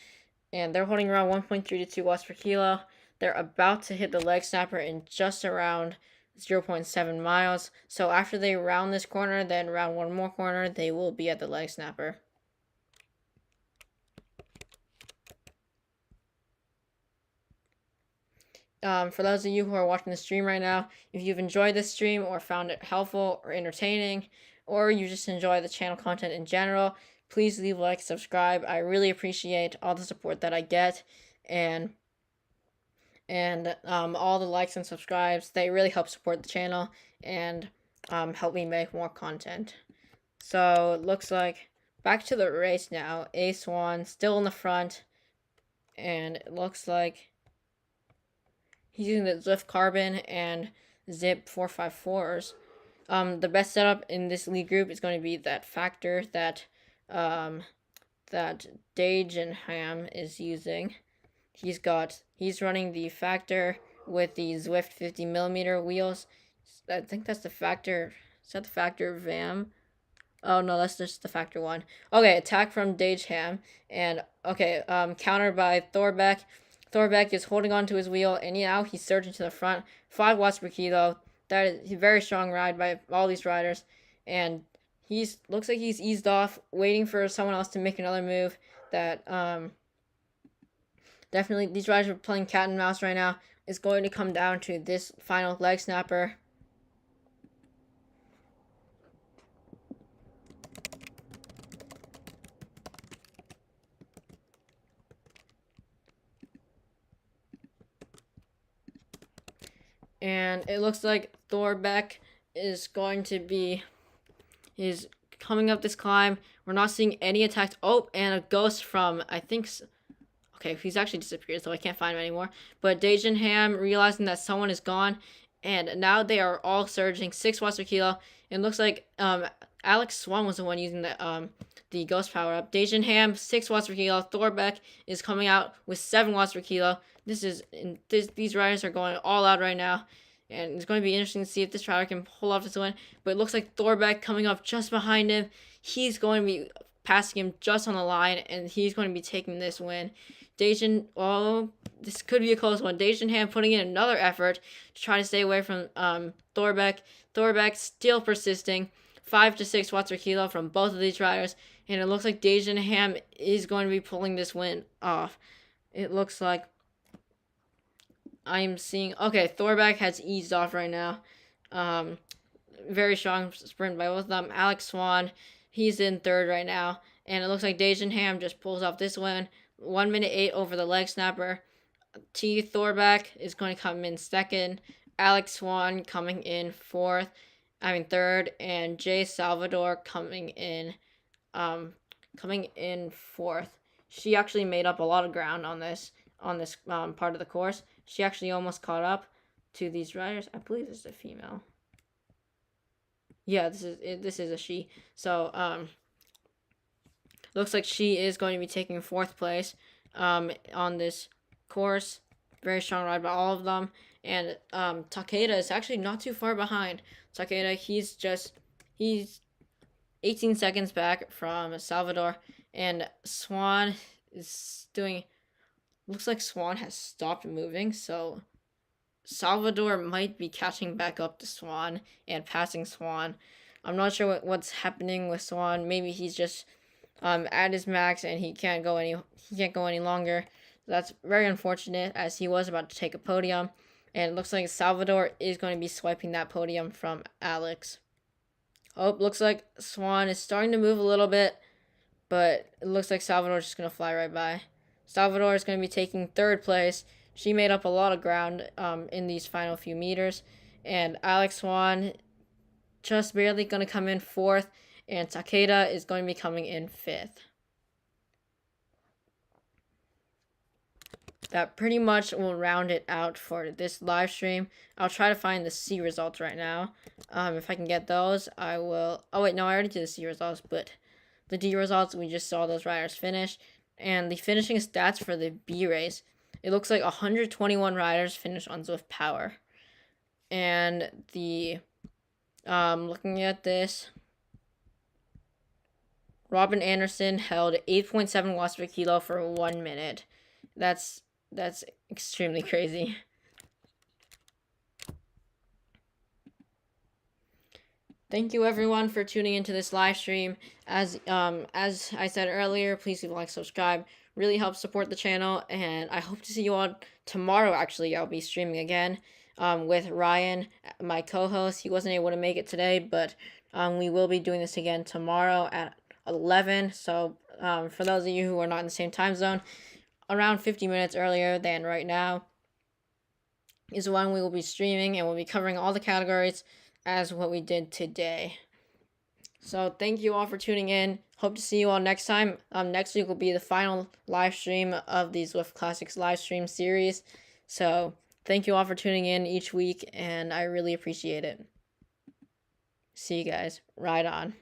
And they're holding around 1.32 watts per kilo. They're about to hit the leg snapper in just around 0.7 miles. So after they round this corner, then round 1 more corner, they will be at the leg snapper. For those of you who are watching the stream right now, if you've enjoyed this stream or found it helpful or entertaining, or you just enjoy the channel content in general, please leave a like, subscribe. I really appreciate all the support that I get, and all the likes and subscribes. They really help support the channel and help me make more content. So it looks like back to the race now. Ace One still in the front, and it looks like he's using the Zwift Carbon and Zip 454s. The best setup in this league group is going to be that factor that that Dage and Ham is using. He's running the factor with the Zwift 50mm wheels. I think that's the factor. Is that the factor VAM? Oh no, that's just the factor one. Okay, attack from Dage Ham, and okay, countered by Thorbeck. Thorbeck is holding on to his wheel, and now he's surging to the front. 5 watts per kilo. That is a very strong ride by all these riders, and he's looks like he's eased off, waiting for someone else to make another move. That definitely these riders are playing cat and mouse right now. It's going to come down to this final leg snapper. And it looks like Thorbeck is going to be is coming up this climb. We're not seeing any attacks. Oh, and a ghost from I think. Okay, he's actually disappeared, so I can't find him anymore. But Dejan Ham realizing that someone is gone, and now they are all surging 6 watts per kilo. It looks like Alex Swan was the one using the ghost power up. Dejan Ham 6 watts per kilo. Thorbeck is coming out with 7 watts per kilo. These riders are going all out right now, and it's going to be interesting to see if this rider can pull off this win. But it looks like Thorbeck coming up just behind him. He's going to be passing him just on the line, and he's going to be taking this win. Dejan, this could be a close one. Dejan Ham putting in another effort to try to stay away from Thorbeck. Thorbeck still persisting. 5 to 6 watts per kilo from both of these riders, and it looks like Dejan Ham is going to be pulling this win off. It looks like I'm seeing. Okay, Thorbeck has eased off right now. Very strong sprint by both of them. Alex Swan, he's in third right now, and it looks like Dejan Ham just pulls off this win. 1 minute 8 over the leg snapper. T. Thorbeck is going to come in second. Alex Swan coming in third, and Jay Salvador coming in fourth. She actually made up a lot of ground on this part of the course. She actually almost caught up to these riders. I believe this is a female. Yeah, this is a she. So looks like she is going to be taking fourth place on this course. Very strong ride by all of them. And Takeda is actually not too far behind. Takeda, he's 18 seconds back from Salvador. And Swan is doing. Looks like Swan has stopped moving, so Salvador might be catching back up to Swan and passing Swan. I'm not sure what's happening with Swan. Maybe he's just at his max and he can't go any longer. That's very unfortunate, as he was about to take a podium, and it looks like Salvador is going to be swiping that podium from Alex. Oh, looks like Swan is starting to move a little bit, but it looks like Salvador's just going to fly right by. Salvador is going to be taking third place. She made up a lot of ground in these final few meters. And Alex Swan just barely going to come in fourth. And Takeda is going to be coming in fifth. That pretty much will round it out for this live stream. I'll try to find the C results right now. If I can get those, I will. Oh, wait, no, I already did the C results. But the D results, we just saw those riders finish. And the finishing stats for the B race, it looks like 121 riders finished on Zwift Power. And the looking at this, Robin Anderson held 8.7 watts per kilo for 1 minute. That's extremely crazy. Thank you everyone for tuning into this live stream. As I said earlier, please leave a like, subscribe. Really helps support the channel, and I hope to see you all tomorrow. Actually, I'll be streaming again with Ryan, my co-host. He wasn't able to make it today, but we will be doing this again tomorrow at 11. So for those of you who are not in the same time zone, around 50 minutes earlier than right now is when we will be streaming, and we'll be covering all the categories as what we did today. So thank you all for tuning in. Hope to see you all next time. Next week will be the final live stream of the Zwift Classics live stream series. So thank you all for tuning in each week, and I really appreciate it. See you guys. Ride on.